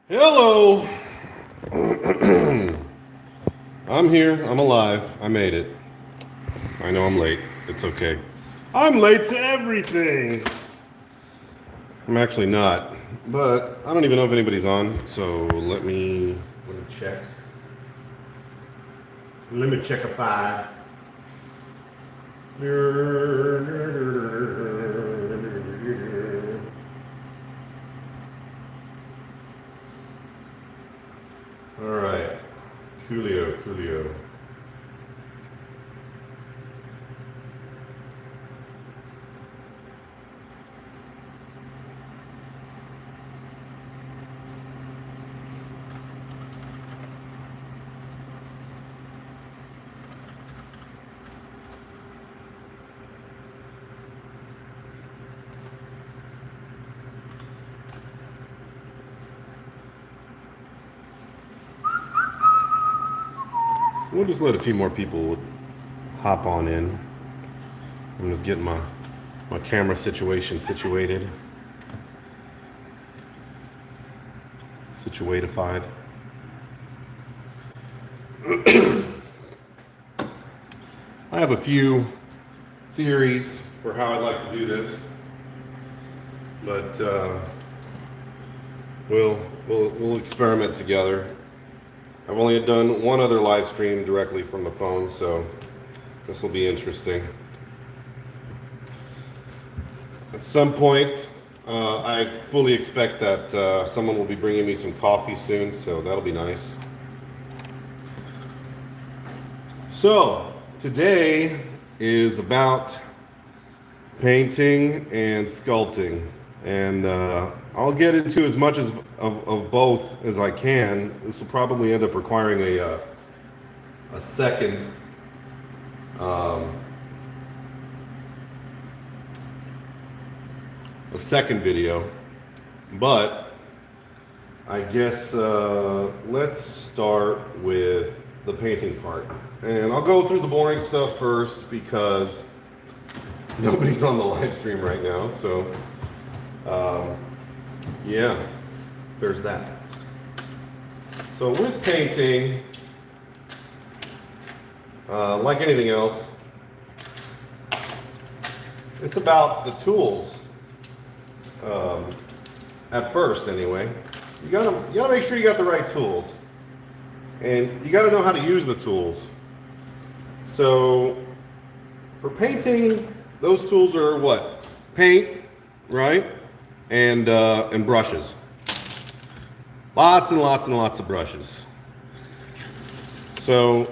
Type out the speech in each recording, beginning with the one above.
Hello. I'm here. I'm alive. I made it. I know I'm late. It's okay. I'm late to everything. I'm actually not, but I don't even know if anybody's on. So let me check. Let me check a file. All right, Coolio. We'll just let a few more people hop on in. I'm just getting my camera situation situated. Situatified. I have a few theories for how I'd like to do this, but we'll experiment together. I've only done one other live stream directly from the phone, so this will be interesting. At some point, I fully expect that someone will be bringing me some coffee soon, so that'll be nice. So, today is about painting and sculpting, and I'll get into as much of both as I can. This will probably end up requiring a second video, but I guess let's start with the painting part, and I'll go through the boring stuff first because nobody's on the live stream right now, so yeah, there's that. So with painting, like anything else, it's about the tools. At first, anyway, you gotta make sure you got the right tools, and you gotta know how to use the tools. So for painting, those tools are what? Paint, right? And brushes. Lots and lots of brushes. So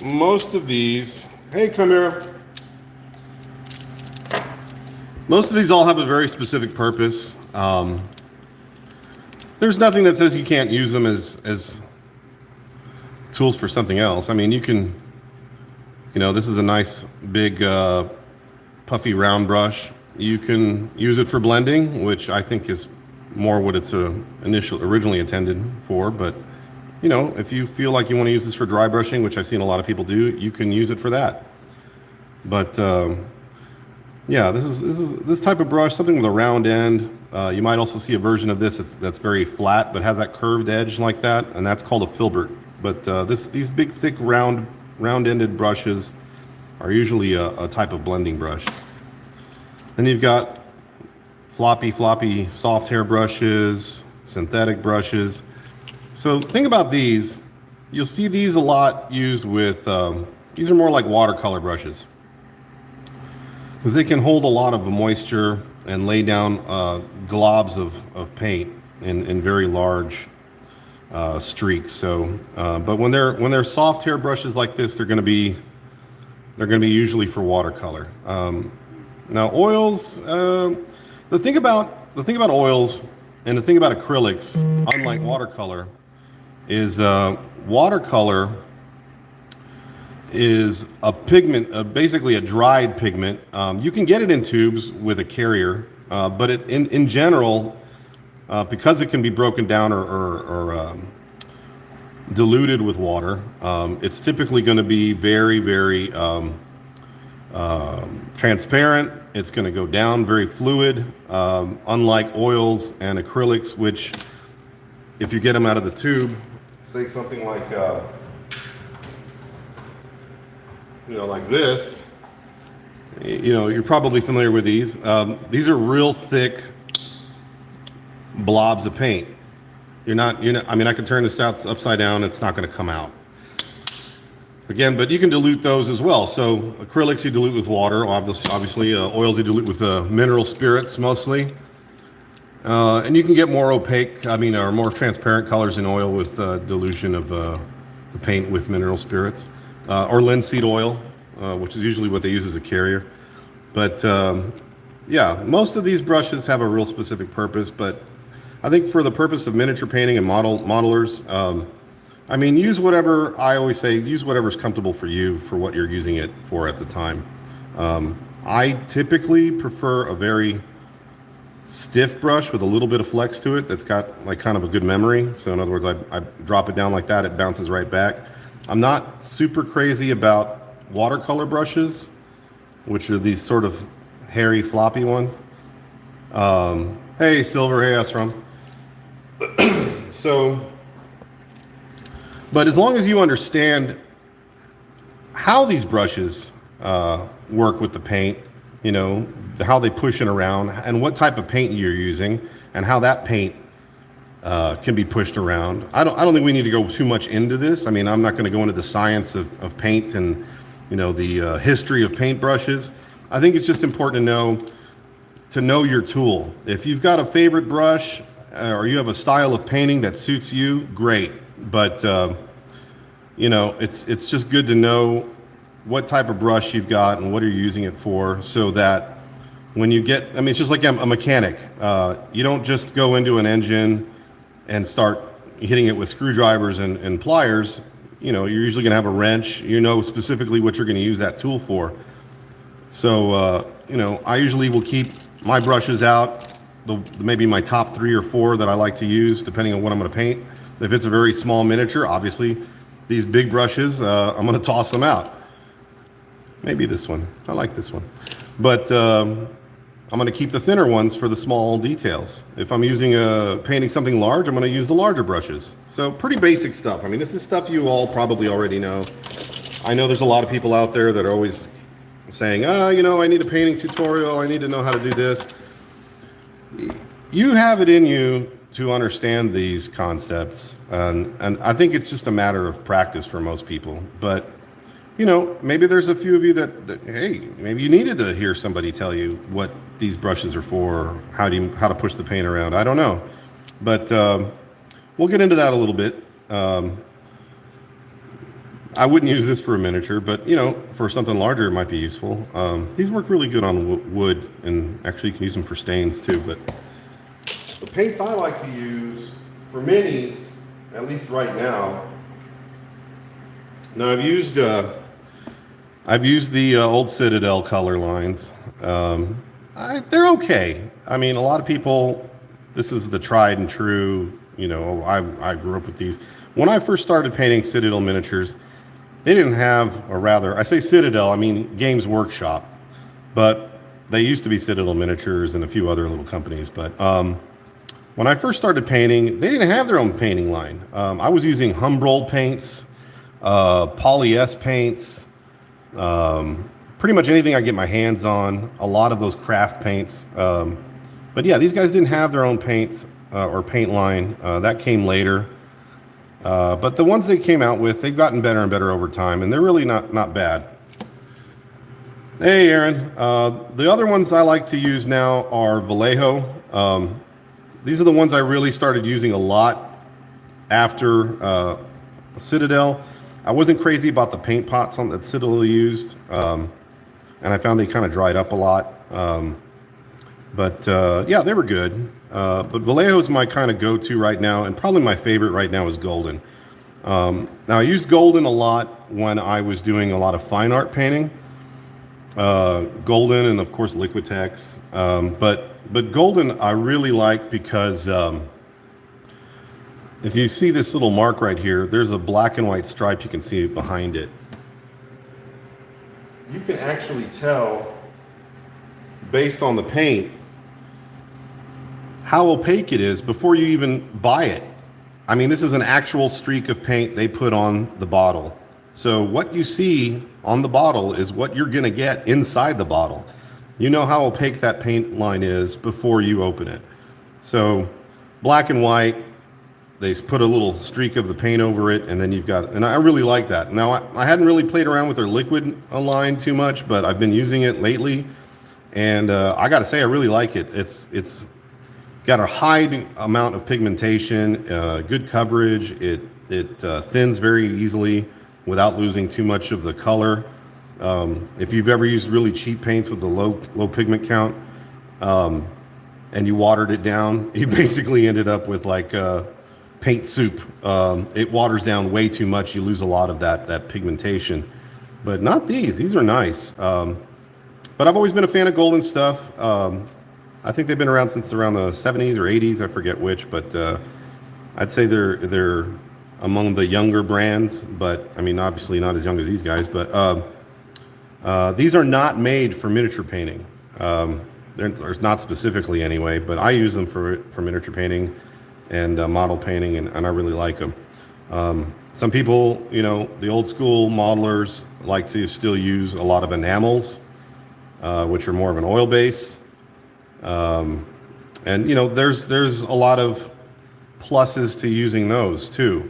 most of these, hey, come here. Most of these all have a very specific purpose. There's nothing that says you can't use them as tools for something else. I mean, you can, this is a nice big puffy round brush. You can use it for blending, which I think is more what it's originally intended for. But if you feel like you want to use this for dry brushing, which I've seen a lot of people do, you can use it for that. But yeah, this type of brush, something with a round end. You might also see a version of this that's very flat, but has that curved edge like that, and that's called a filbert. But these big, thick, round-ended brushes are usually a type of blending brush. Then you've got floppy, soft hair brushes, synthetic brushes. So think about these. You'll see these a lot used with, these are more like watercolor brushes, because they can hold a lot of moisture and lay down globs of paint in very large streaks. So, but when they're soft hair brushes like this, they're going to be usually for watercolor. Now oils, the thing about oils and the thing about acrylics, unlike watercolor, is watercolor is a pigment, basically a dried pigment. You can get it in tubes with a carrier, but in general, because it can be broken down or diluted with water, it's typically going to be very, very transparent It's going to go down very fluid, unlike oils and acrylics, which if you get them out of the tube, say something like, like this, you're probably familiar with these. These are real thick blobs of paint. I mean, I could turn this out upside down, it's not going to come out. Again, but you can dilute those as well. So acrylics you dilute with water, obviously. Oils you dilute with mineral spirits mostly. And you can get more opaque, or more transparent colors in oil with dilution of the paint with mineral spirits. Or linseed oil, which is usually what they use as a carrier. But yeah, most of these brushes have a real specific purpose, but I think for the purpose of miniature painting and modelers, use whatever, I always say, use whatever's comfortable for you for what you're using it for at the time. I typically prefer a very stiff brush with a little bit of flex to it that's got like kind of a good memory. So in other words, I drop it down like that, it bounces right back. I'm not super crazy about watercolor brushes, which are these sort of hairy, floppy ones. Hey, Silver, hey, Esram. But as long as you understand how these brushes work with the paint, how they push it around and what type of paint you're using and how that paint can be pushed around. I don't think we need to go too much into this. I'm not going to go into the science of paint and, the history of paint brushes. I think it's just important to know your tool. If you've got a favorite brush or you have a style of painting that suits you, great. But it's just good to know what type of brush you've got and what are you using it for, so that when you get, it's just like a mechanic. You don't just go into an engine and start hitting it with screwdrivers and pliers. You're usually going to have a wrench. Specifically what you're going to use that tool for. So I usually will keep my brushes out, maybe my top 3 or 4 that I like to use depending on what I'm going to paint. If it's a very small miniature, obviously these big brushes, I'm going to toss them out. Maybe this one. I like this one. But I'm going to keep the thinner ones for the small details. If I'm painting something large, I'm going to use the larger brushes. So pretty basic stuff. This is stuff you all probably already know. I know there's a lot of people out there that are always saying, I need a painting tutorial. I need to know how to do this. You have it in you to understand these concepts, and I think it's just a matter of practice for most people. But maybe there's a few of you that hey, maybe you needed to hear somebody tell you what these brushes are for, or how to push the paint around. I don't know, but we'll get into that a little bit. I wouldn't use this for a miniature, but for something larger it might be useful. These work really good on wood, and actually you can use them for stains too. But the paints I like to use for minis, at least right now. Now I've used the old Citadel color lines. They're okay. A lot of people, this is the tried and true. I grew up with these. When I first started painting Citadel miniatures, they didn't have, or rather, I say Citadel, Games Workshop, but they used to be Citadel Miniatures and a few other little companies. But when I first started painting, they didn't have their own painting line. I was using Humbrol paints, Polyethylene paints, pretty much anything I get my hands on, a lot of those craft paints. But yeah, these guys didn't have their own paints or paint line. That came later. But the ones they came out with, they've gotten better and better over time, and they're really not bad. Hey, Aaron. The other ones I like to use now are Vallejo. These are the ones I really started using a lot after Citadel. I wasn't crazy about the paint pots that Citadel used, and I found they kind of dried up a lot. But yeah, they were good. But Vallejo is my kind of go-to right now, and probably my favorite right now is Golden. Now, I used Golden a lot when I was doing a lot of fine art painting. Golden and, of course, Liquitex. But Golden I really like because if you see this little mark right here, there's a black and white stripe you can see behind it. You can actually tell based on the paint, how opaque it is before you even buy it. I mean, this is an actual streak of paint they put on the bottle. So what you see on the bottle is what you're gonna get inside the bottle. You know how opaque that paint line is before you open it. So black and white, they put a little streak of the paint over it, and then you've got, and I really like that. Now, I hadn't really played around with their liquid line too much, but I've been using it lately, and I gotta say, I really like it. It's got a high amount of pigmentation, good coverage. It thins very easily without losing too much of the color. If you've ever used really cheap paints with a low pigment count, and you watered it down, you basically ended up with like paint soup. It waters down way too much. You lose a lot of that pigmentation. But not these. These are nice. But I've always been a fan of Golden stuff. I think they've been around since around the 70s or 80s. I forget which, but I'd say they're among the younger brands. But I mean, obviously not as young as these guys. But these are not made for miniature painting. They're not specifically anyway. But I use them for miniature painting and model painting, and I really like them. Some people, you know, the old school modelers like to still use a lot of enamels, which are more of an oil base. And you know, there's a lot of pluses to using those too.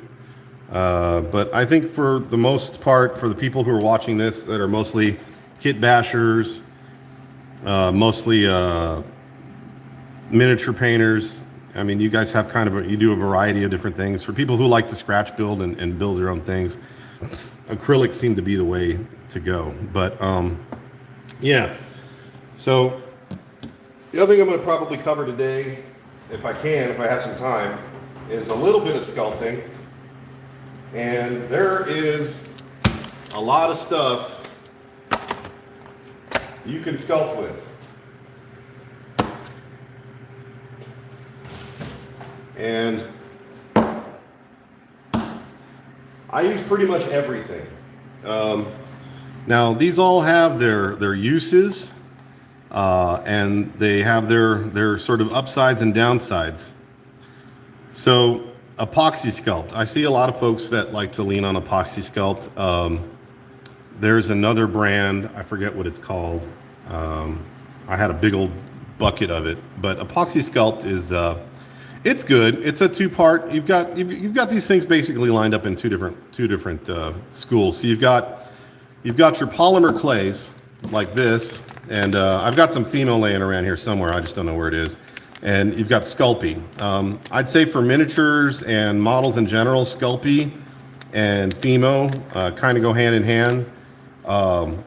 But I think for the most part, for the people who are watching this that are mostly kit bashers, mostly miniature painters, I mean, you guys have kind of you do a variety of different things. For people who like to scratch build and build their own things, acrylics seem to be the way to go. But yeah, so the other thing I'm going to probably cover today, if I have some time, is a little bit of sculpting. And there is a lot of stuff you can sculpt with. And I use pretty much everything. Now these all have their uses, and they have their sort of upsides and downsides. So Epoxy Sculpt. I see a lot of folks that like to lean on Epoxy Sculpt. There's another brand, I forget what it's called. I had a big old bucket of it, but Epoxy Sculpt is it's good. It's a two-part. You've got these things basically lined up in two different schools. So you've got your polymer clays like this, and I've got some Fimo laying around here somewhere. I just don't know where it is. And you've got Sculpey. I'd say for miniatures and models in general, Sculpey and Fimo kind of go hand in hand. I'll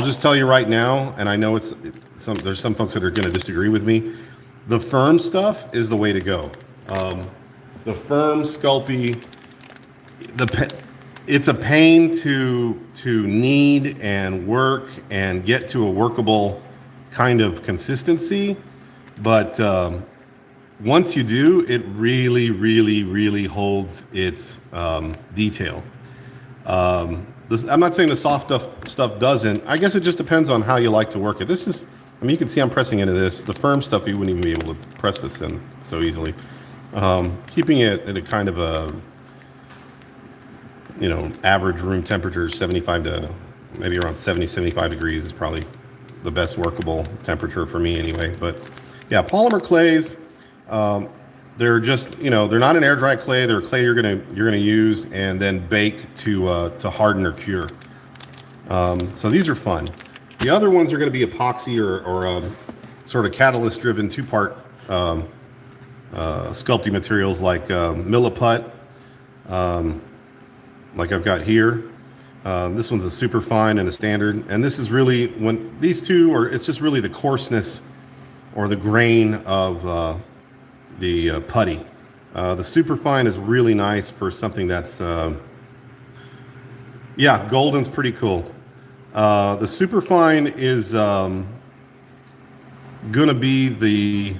just tell you right now, and I know there's some folks that are going to disagree with me. The firm stuff is the way to go. The firm Sculpey, it's a pain to knead and work and get to a workable kind of consistency, but once you do, it really, really, really holds its detail. I'm not saying the soft stuff doesn't. I guess it just depends on how you like to work it. This is, I mean, you can see I'm pressing into this. The firm stuff, you wouldn't even be able to press this in so easily. Keeping it at a kind of a, you know, average room temperature, 75 to maybe around 70, 75 degrees is probably the best workable temperature for me anyway. But yeah, polymer clays, they're just, you know, they're not an air dry clay. They're a clay you're gonna use and then bake to harden or cure. So these are fun. The other ones are going to be epoxy or sort of catalyst driven two-part sculpting materials like milliput, like I've got here. This one's a super fine and a standard, and this is really, when these two are, it's just really the coarseness or the grain of the putty. The super fine is really nice for something that's yeah, golden's pretty cool. The superfine is gonna be the,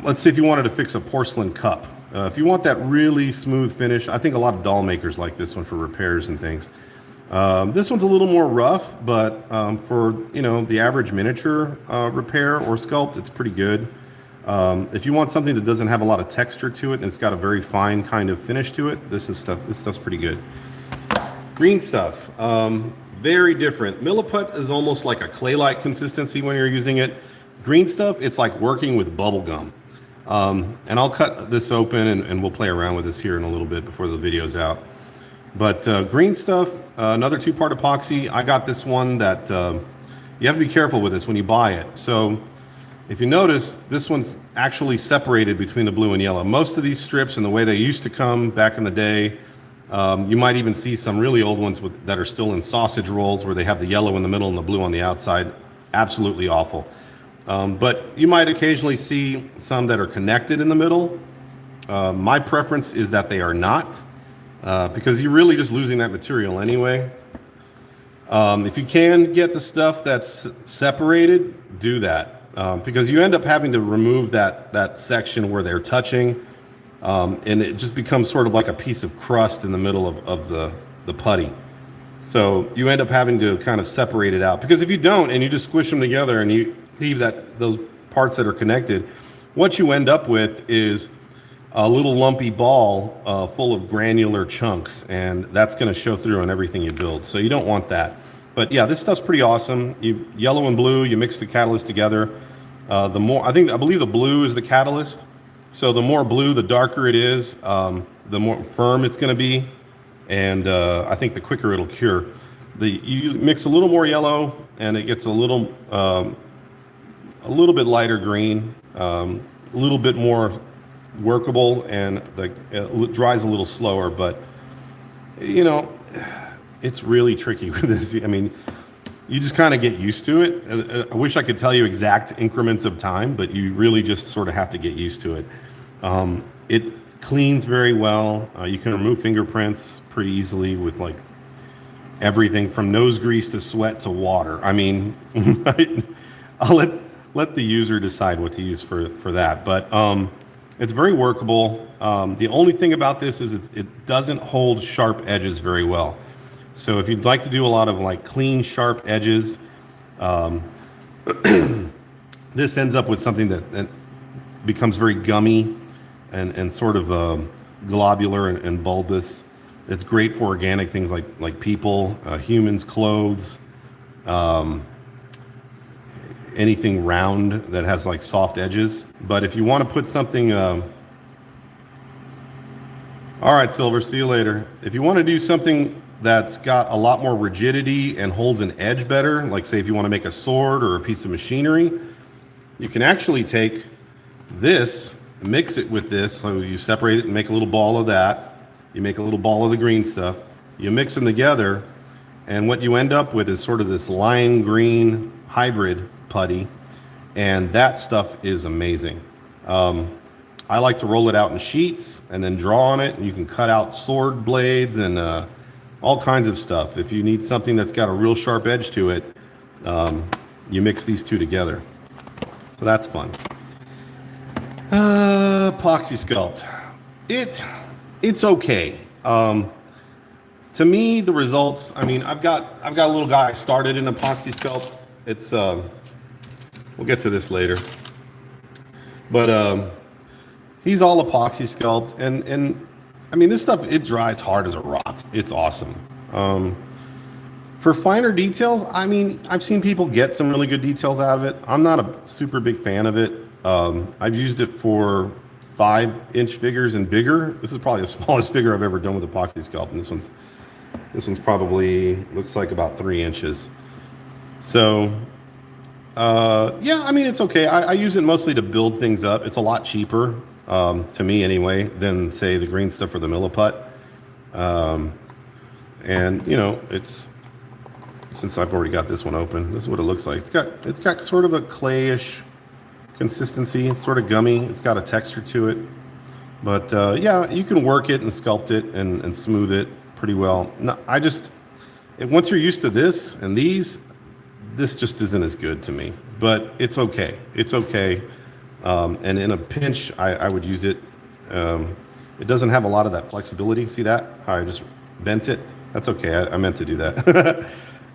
let's say if you wanted to fix a porcelain cup. If you want that really smooth finish, I think a lot of doll makers like this one for repairs and things. This one's a little more rough, but for the average miniature repair or sculpt, it's pretty good. If you want something that doesn't have a lot of texture to it and it's got a very fine kind of finish to it, this stuff's pretty good. Green stuff, very different. Milliput is almost like a clay-like consistency when you're using it. Green stuff, it's like working with bubble gum. And I'll cut this open and we'll play around with this here in a little bit before the video's out. But green stuff, another 2-part epoxy. I got this one that you have to be careful with this when you buy it. So if you notice, this one's actually separated between the blue and yellow. Most of these strips and the way they used to come back in the day, you might even see some really old ones that are still in sausage rolls where they have the yellow in the middle and the blue on the outside. Absolutely awful. But you might occasionally see some that are connected in the middle. My preference is that they are not, because you're really just losing that material anyway. If you can get the stuff that's separated, do that, because you end up having to remove that section where they're touching, and it just becomes sort of like a piece of crust in the middle of the putty. So you end up having to kind of separate it out, because if you don't and you just squish them together and you leave those parts that are connected, what you end up with is a little lumpy ball full of granular chunks, and that's going to show through on everything you build. So you don't want that. But yeah, this stuff's pretty awesome. Yellow and blue, you mix the catalyst together. I believe the blue is the catalyst. So the more blue, the darker it is, the more firm it's going to be, and I think the quicker it'll cure. You mix a little more yellow, and it gets a little bit lighter green, a little bit more workable, and it dries a little slower. But it's really tricky with this. I mean, you just kind of get used to it. I wish I could tell you exact increments of time, but you really just sort of have to get used to it. It cleans very well. You can remove fingerprints pretty easily with like everything from nose grease to sweat to water. I mean, I'll let the user decide what to use for that. But it's very workable. The only thing about this is it doesn't hold sharp edges very well. So if you'd like to do a lot of like clean, sharp edges, this ends up with something that becomes very gummy and sort of globular and bulbous. It's great for organic things like people, humans, clothes, anything round that has like soft edges. But if you want to put something, all right, Silver, see you later. If you want to do something that's got a lot more rigidity and holds an edge better, like say if you want to make a sword or a piece of machinery, you can actually take this, mix it with this. So you separate it and make a little ball of that. You make a little ball of the green stuff. You mix them together, and what you end up with is sort of this lime green hybrid putty, and that stuff is amazing. I like to roll it out in sheets and then draw on it, and you can cut out sword blades and all kinds of stuff. If you need something that's got a real sharp edge to it, you mix these two together. So that's fun. Epoxy Sculpt. It's okay. To me, the results, I mean, I've got a little guy started in Epoxy Sculpt. It's we'll get to this later. But he's all Epoxy Sculpt, and I mean, this stuff, it dries hard as a rock. It's awesome. For finer details, I mean, I've seen people get some really good details out of it. I'm not a super big fan of it. I've used it for 5-inch figures and bigger. This is probably the smallest figure I've ever done with Epoxy Sculpt, and this one's probably looks like about 3 inches. So yeah, I mean, it's okay. I use it mostly to build things up. It's a lot cheaper, to me anyway, than say the green stuff or the Milliput. And it's, since I've already got this one open, this is what it looks like. It's got sort of a clayish consistency. It's sort of gummy. It's got a texture to it. But yeah, you can work it and sculpt it and smooth it pretty well. No, once you're used to this and these, this just isn't as good to me. But it's okay. It's okay. And in a pinch, I would use it. It doesn't have a lot of that flexibility. See that? How I just bent it? That's okay. I meant to do that.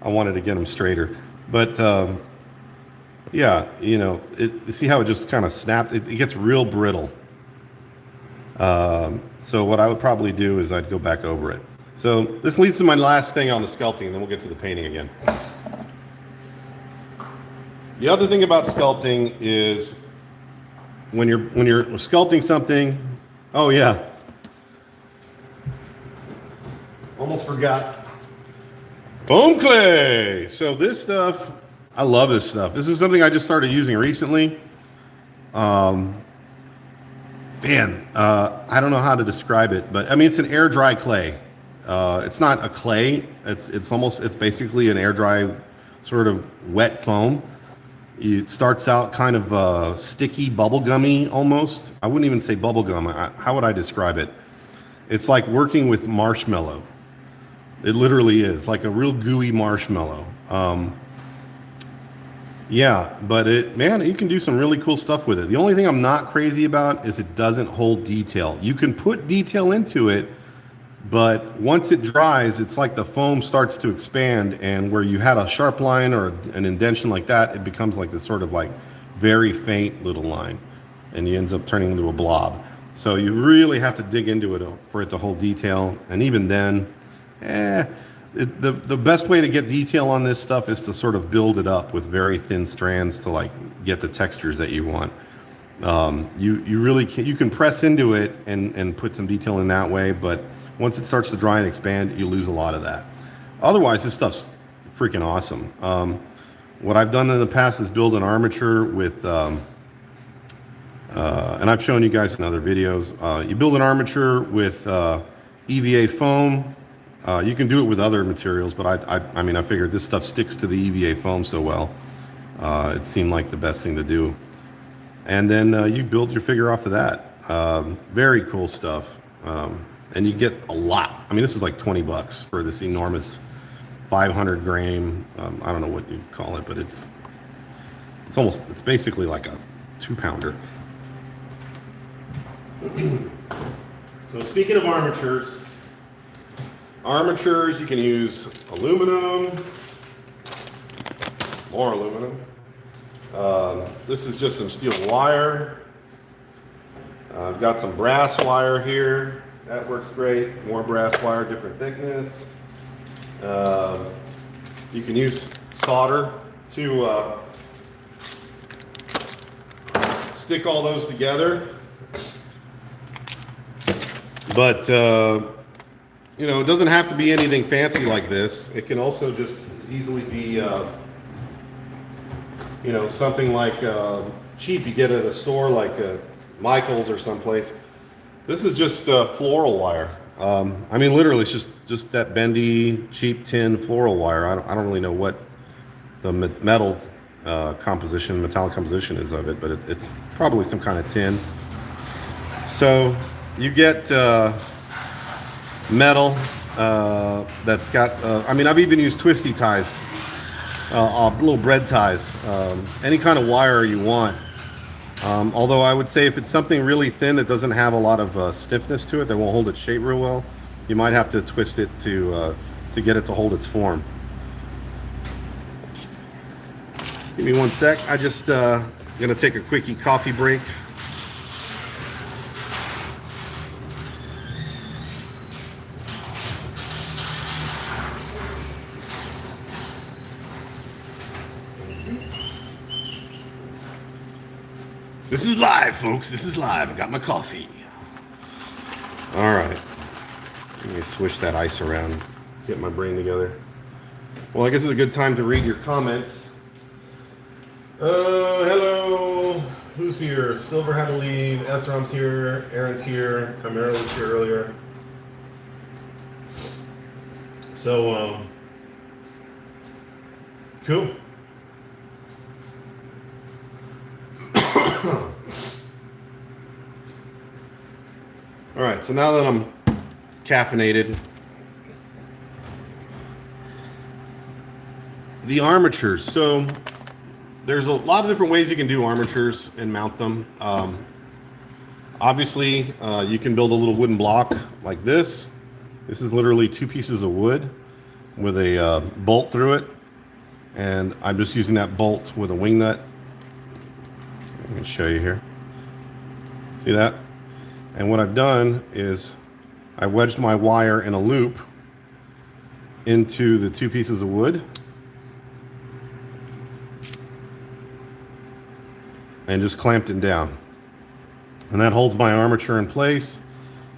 I wanted to get them straighter. But yeah, you know, see how it just kind of snapped? It gets real brittle. So what I would probably do is I'd go back over it. So this leads to my last thing on the sculpting, and then we'll get to the painting again. The other thing about sculpting is when you're sculpting something, oh yeah, almost forgot. Foam clay. So this stuff, I love this stuff. This is something I just started using recently. I don't know how to describe it, but I mean, it's an air dry clay. It's not a clay. It's basically an air dry sort of wet foam. It starts out kind of sticky, bubblegummy almost. I wouldn't even say bubblegum. How would I describe it? It's like working with marshmallow. It literally is like a real gooey marshmallow. Yeah, but man, you can do some really cool stuff with it. The only thing I'm not crazy about is it doesn't hold detail. You can put detail into it, but once it dries, it's like the foam starts to expand, and where you had a sharp line or an indentation like that, it becomes like this sort of like very faint little line, and it ends up turning into a blob. So you really have to dig into it for it to hold detail, and even then, the best way to get detail on this stuff is to sort of build it up with very thin strands to like get the textures that you want. You really you can press into it and put some detail in that way, but once it starts to dry and expand, you lose a lot of that. Otherwise, this stuff's freaking awesome. What I've done in the past is build an armature with, and I've shown you guys in other videos. You build an armature with EVA foam. You can do it with other materials, but I mean, I figured this stuff sticks to the EVA foam so well. It seemed like the best thing to do. And then you build your figure off of that. Very cool stuff. And you get a lot. I mean, this is like $20 for this enormous 500 grain. I don't know what you call it, but it's basically like a 2-pounder. So speaking of armatures, you can use aluminum, more aluminum. This is just some steel wire. I've got some brass wire here. That works great. More brass wire, different thickness. You can use solder to stick all those together. But you know, it doesn't have to be anything fancy like this. It can also just as easily be you know, something like cheap you get at a store like Michael's or someplace. This is just floral wire. I mean, literally, it's just that bendy, cheap tin floral wire. I don't really know what the metallic composition is of it, but it's probably some kind of tin. So you get metal that's got. I mean, I've even used twisty ties, little bread ties, any kind of wire you want. Although I would say if it's something really thin that doesn't have a lot of stiffness to it, that won't hold its shape real well, you might have to twist it to get it to hold its form. Give me one sec. I just gonna take a quickie coffee break. This is live, folks. This is live. I got my coffee. All right. Let me swish that ice around, get my brain together. Well, I guess it's a good time to read your comments. Hello. Who's here? Silver had to leave. Esram's here. Aaron's here. Camaro was here earlier. So, cool. All right, so now that I'm caffeinated, the armatures. So there's a lot of different ways you can do armatures and mount them. Obviously, you can build a little wooden block like this, This is literally 2 pieces of wood with a bolt through it, and I'm just using that bolt with a wing nut. Let me show you here. See that? And what I've done is I wedged my wire in a loop into the 2 pieces of wood and just clamped it down. And that holds my armature in place,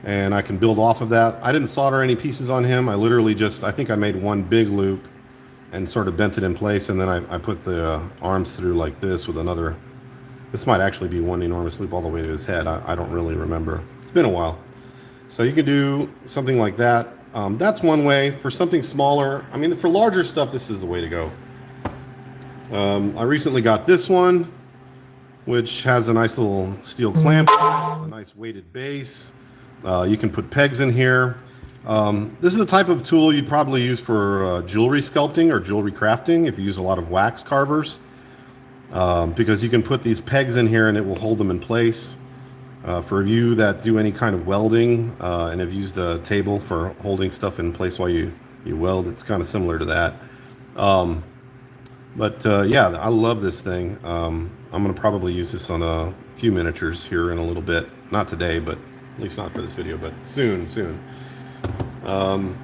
and I can build off of that. I didn't solder any pieces on him. I literally just, I think I made one big loop and sort of bent it in place, and then I put the arms through like this with another. This might actually be one enormous loop all the way to his head. I don't really remember. It's been a while. So you can do something like that. That's one way. For something smaller, I mean, for larger stuff, this is the way to go. I recently got this one, which has a nice little steel clamp, a nice weighted base. You can put pegs in here. This is the type of tool you'd probably use for jewelry sculpting or jewelry crafting if you use a lot of wax carvers, because you can put these pegs in here and it will hold them in place. For you that do any kind of welding and have used a table for holding stuff in place while you weld, it's kind of similar to that. Yeah, I love this thing. I'm going to probably use this on a few miniatures here in a little bit. Not today, but at least not for this video, but soon.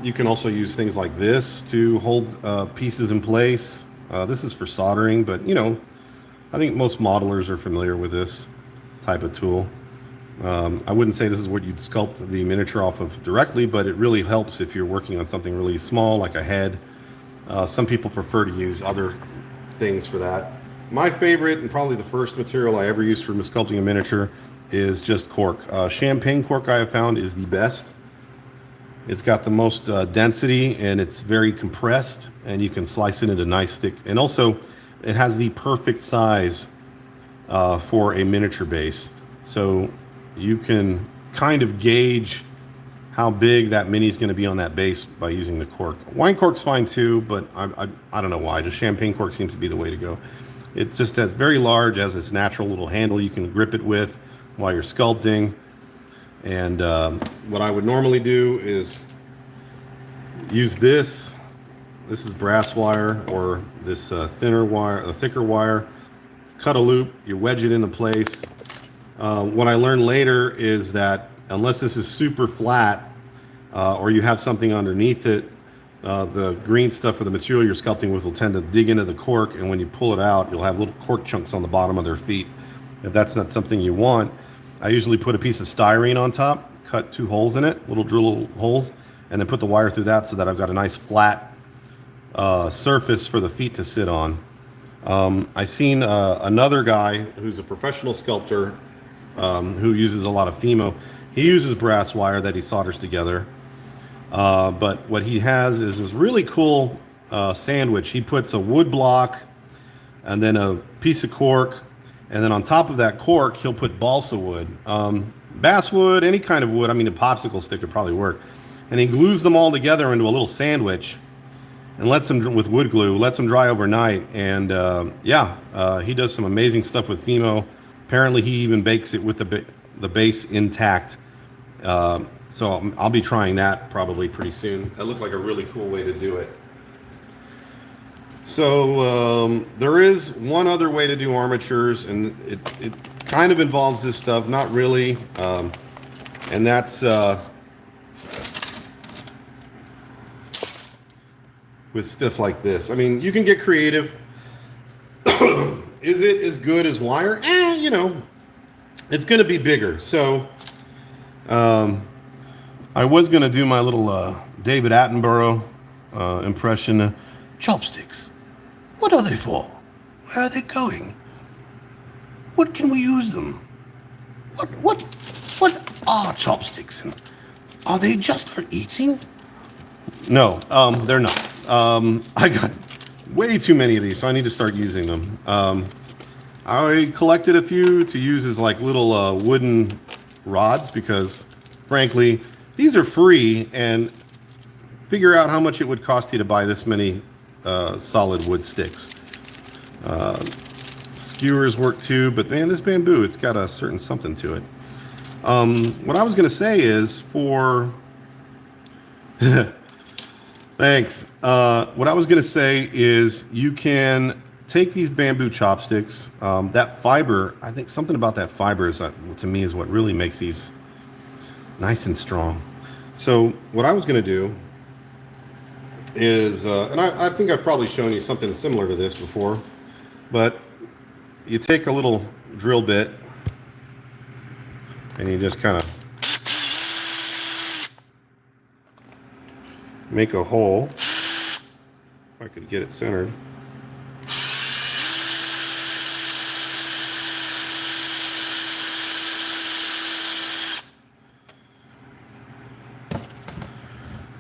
You can also use things like this to hold pieces in place. This is for soldering, but you know, I think most modelers are familiar with this type of tool. I wouldn't say this is what you'd sculpt the miniature off of directly, but it really helps if you're working on something really small like a head. Some people prefer to use other things for that. My favorite, and probably the first material I ever used for sculpting a miniature, is just cork. Champagne cork, I have found, is the best. It's got the most density, and it's very compressed, and you can slice it into nice thick, and also it has the perfect size for a miniature base. So you can kind of gauge how big that mini is going to be on that base by using the cork. Wine cork's fine too, but I don't know why. Just champagne cork seems to be the way to go. It just has very large, has this natural little handle you can grip it with while you're sculpting. And what I would normally do is use this. This is brass wire, or this thinner wire, a thicker wire. Cut a loop, you wedge it into place. What I learned later is that unless this is super flat or you have something underneath it, the green stuff or the material you're sculpting with will tend to dig into the cork, and when you pull it out, you'll have little cork chunks on the bottom of their feet. If that's not something you want, I usually put a piece of styrene on top, cut 2 holes in it, little drill holes, and then put the wire through that so that I've got a nice flat surface for the feet to sit on. I've seen another guy who's a professional sculptor who uses a lot of Fimo. He uses brass wire that he solders together. But what he has is this really cool sandwich. He puts a wood block and then a piece of cork, and then on top of that cork, he'll put balsa wood, basswood, any kind of wood. I mean, a popsicle stick would probably work. And he glues them all together into a little sandwich and lets them, with wood glue, lets them dry overnight. And he does some amazing stuff with Fimo. Apparently, he even bakes it with the base intact. So I'll be trying that probably pretty soon. That looked like a really cool way to do it. So there is one other way to do armatures, and it kind of involves this stuff, not really, and that's with stuff like this. I mean, you can get creative. Is it as good as wire? You know, it's going to be bigger. So I was going to do my little David Attenborough impression. Chopsticks. What are they for? Where are they going? What can we use them? What are chopsticks? And are they just for eating? No, they're not. I got way too many of these, so I need to start using them. I collected a few to use as like little wooden rods because, frankly, these are free, and figure out how much it would cost you to buy this many solid wood sticks. Skewers work too, but man, this bamboo, it's got a certain something to it. What I was going to say is, for Thanks. What I was going to say is you can take these bamboo chopsticks. That fiber, I think something about that fiber is, to me, is what really makes these nice and strong. So what I was going to do is, and I think I've probably shown you something similar to this before, but you take a little drill bit and you just kind of make a hole. If I could get it centered.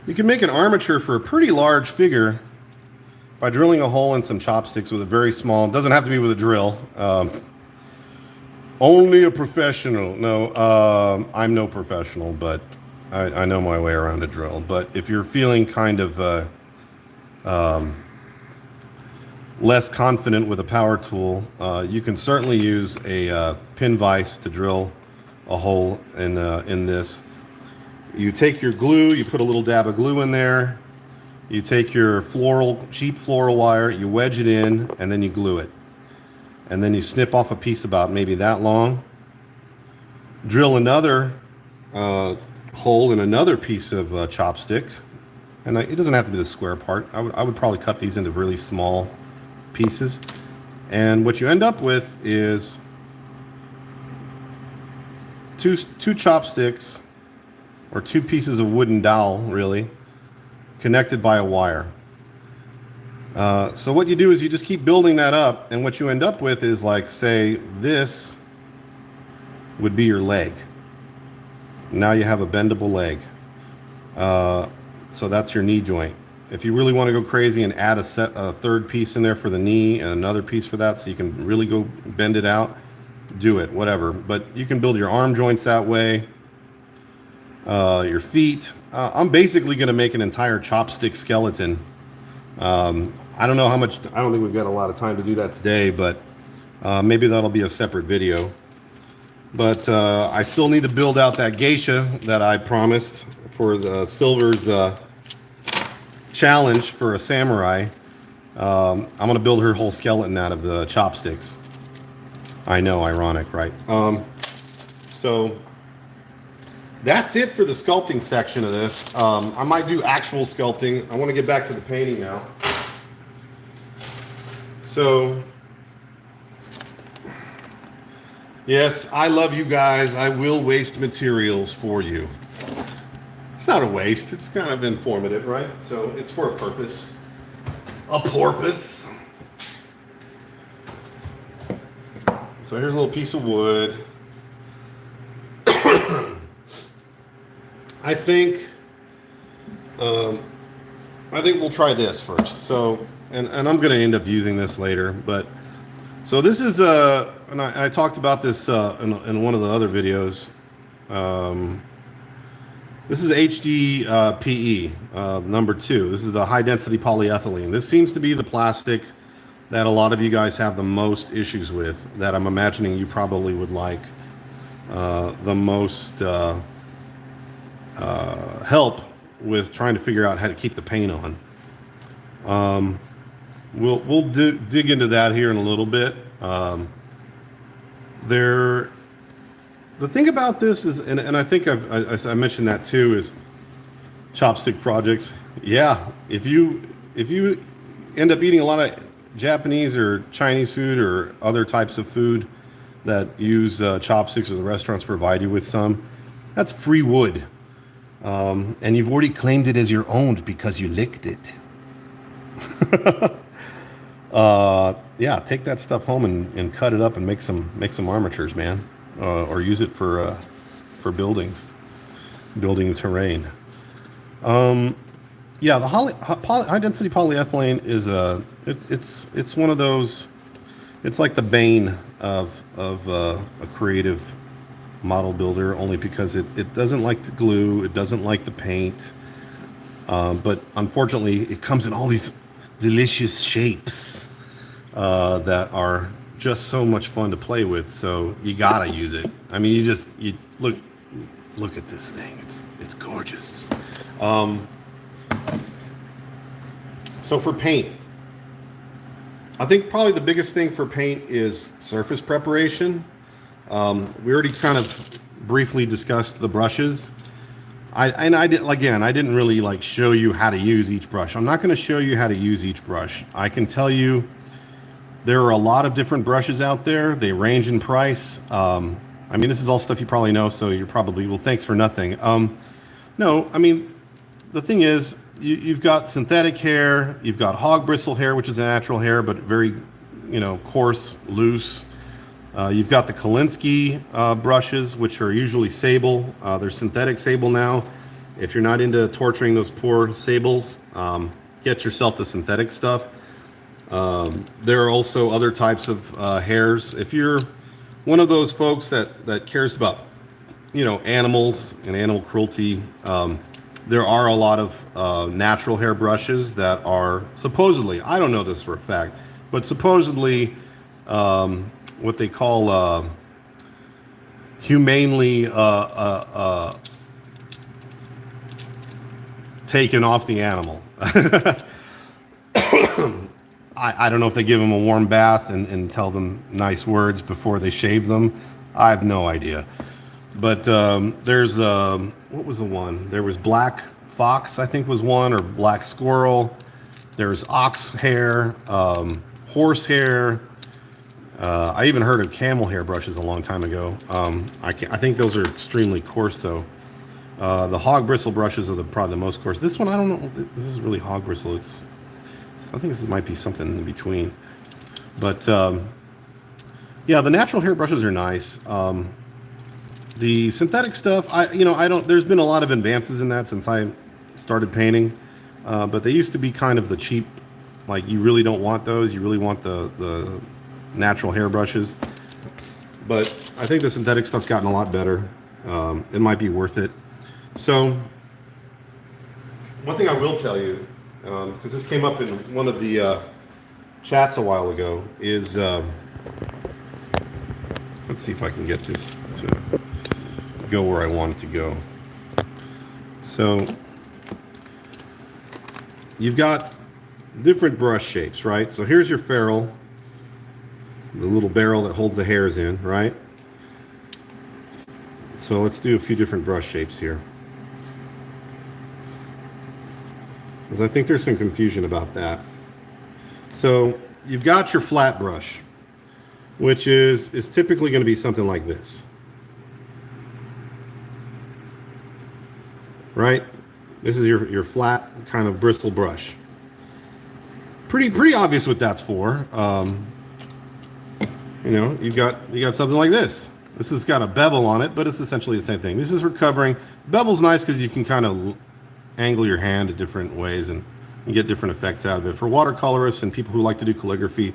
You can make an armature for a pretty large figure by drilling a hole in some chopsticks with a very small, it doesn't have to be with a drill. Only a professional. No, I'm no professional, but I know my way around a drill. But if you're feeling kind of less confident with a power tool, you can certainly use a pin vise to drill a hole in this. You take your glue, you put a little dab of glue in there, you take your cheap floral wire, you wedge it in, and then you glue it. And then you snip off a piece about maybe that long, drill another hole in another piece of chopstick, and it doesn't have to be the square part. I would probably cut these into really small pieces. And what you end up with is two chopsticks, or two pieces of wooden dowel, really, connected by a wire. So what you do is you just keep building that up, and what you end up with is, like, say this would be your leg. Now you have a bendable leg. So that's your knee joint. If you really want to go crazy and add a third piece in there for the knee and another piece for that so you can really go bend it out, do it, whatever. But you can build your arm joints that way. Your feet. I'm basically going to make an entire chopstick skeleton. I don't know how much, I don't think we've got a lot of time to do that today, but maybe that'll be a separate video. But I still need to build out that geisha that I promised for the Silver's challenge for a samurai. I'm going to build her whole skeleton out of the chopsticks. I know, ironic, right? So that's it for the sculpting section of this. I might do actual sculpting. I want to get back to the painting now. So, yes, I love you guys. I will waste materials for you. It's not a waste. It's kind of informative, right? So it's for a purpose. A porpoise. So here's a little piece of wood. I think we'll try this first. So, and I'm going to end up using this later. But so this is and I talked about this in one of the other videos. This is HDPE number 2. This is the high density polyethylene. This seems to be the plastic that a lot of you guys have the most issues with. That I'm imagining you probably would like the most. Help with trying to figure out how to keep the paint on. We'll dig into that here in a little bit. The thing about this is, and I think I mentioned that too, is Chopstick Projects. Yeah, if you end up eating a lot of Japanese or Chinese food or other types of food that use chopsticks, or the restaurants provide you with some, that's free wood. And you've already claimed it as your own because you licked it. Yeah, take that stuff home and cut it up and make some armatures, man, or use it for building terrain. Yeah, the high density polyethylene is it's one of those. It's like the bane of a creative model builder, only because it doesn't like the glue, it doesn't like the paint, but unfortunately it comes in all these delicious shapes that are just so much fun to play with. So you gotta use it. I mean, you look at this thing. It's gorgeous. So for paint, I think probably the biggest thing for paint is surface preparation. We already kind of briefly discussed the brushes. I didn't really like show you how to use each brush. I'm not going to show you how to use each brush. I can tell you there are a lot of different brushes out there. They range in price. I mean, this is all stuff you probably know, so you're probably, well, thanks for nothing. No, I mean, the thing is, you've got synthetic hair, you've got hog bristle hair, which is a natural hair, but very, coarse, loose. You've got the Kolinsky brushes, which are usually sable. They're synthetic sable now. If you're not into torturing those poor sables, get yourself the synthetic stuff. There are also other types of hairs. If you're one of those folks that cares about, animals and animal cruelty, there are a lot of natural hair brushes that are supposedly, I don't know this for a fact, but supposedly what they call humanely taken off the animal. I don't know if they give them a warm bath and tell them nice words before they shave them. I have no idea. But there's, what was the one? There was black fox, I think was one, or black squirrel. There's ox hair, horse hair. I even heard of camel hair brushes a long time ago. I think those are extremely coarse though. The hog bristle brushes are probably the most coarse. This one, I don't know. This is really hog bristle. I think this might be something in between. But yeah, the natural hair brushes are nice. The synthetic stuff, there's been a lot of advances in that since I started painting. But they used to be kind of the cheap, like you really don't want those. You really want the natural hair brushes. But I think the synthetic stuff's gotten a lot better. It might be worth it. So one thing I will tell you, because this came up in one of the chats a while ago, is let's see if I can get this to go where I want it to go. So you've got different brush shapes, right? So here's your ferrule, the little barrel that holds the hairs in, right? So let's do a few different brush shapes here, because I think there's some confusion about that. So you've got your flat brush, which is typically going to be something like this, right? This is your flat kind of bristle brush. Pretty obvious what that's for. You got something like this. This has got a bevel on it, but it's essentially the same thing. This is for covering. Bevel's nice because you can kind of angle your hand in different ways and you get different effects out of it. For watercolorists and people who like to do calligraphy,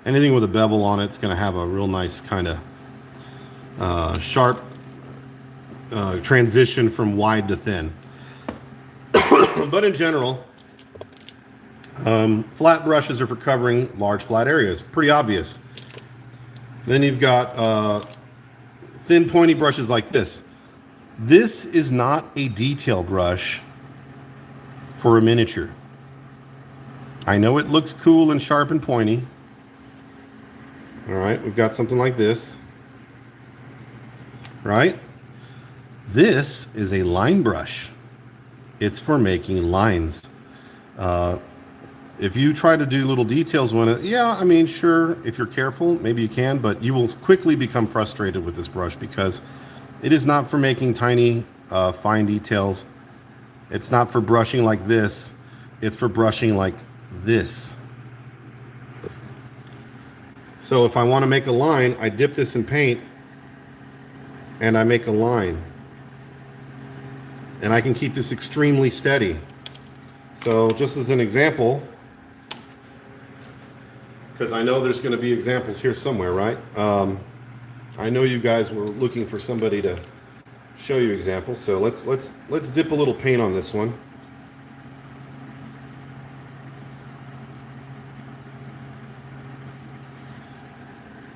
anything with a bevel on it's going to have a real nice kind of sharp transition from wide to thin. But in general, flat brushes are for covering large flat areas. Pretty obvious. Then you've got thin pointy brushes like this. This is not a detail brush for a miniature. I know it looks cool and sharp and pointy. All right, we've got something like this, right? This is a line brush. It's for making lines. If you try to do little details when it, yeah, I mean, sure, if you're careful, maybe you can, but you will quickly become frustrated with this brush because it is not for making tiny, fine details. It's not for brushing like this. It's for brushing like this. So if I want to make a line, I dip this in paint and I make a line. And I can keep this extremely steady. So just as an example, because I know there's going to be examples here somewhere, right? I know you guys were looking for somebody to show you examples, so let's dip a little paint on this one.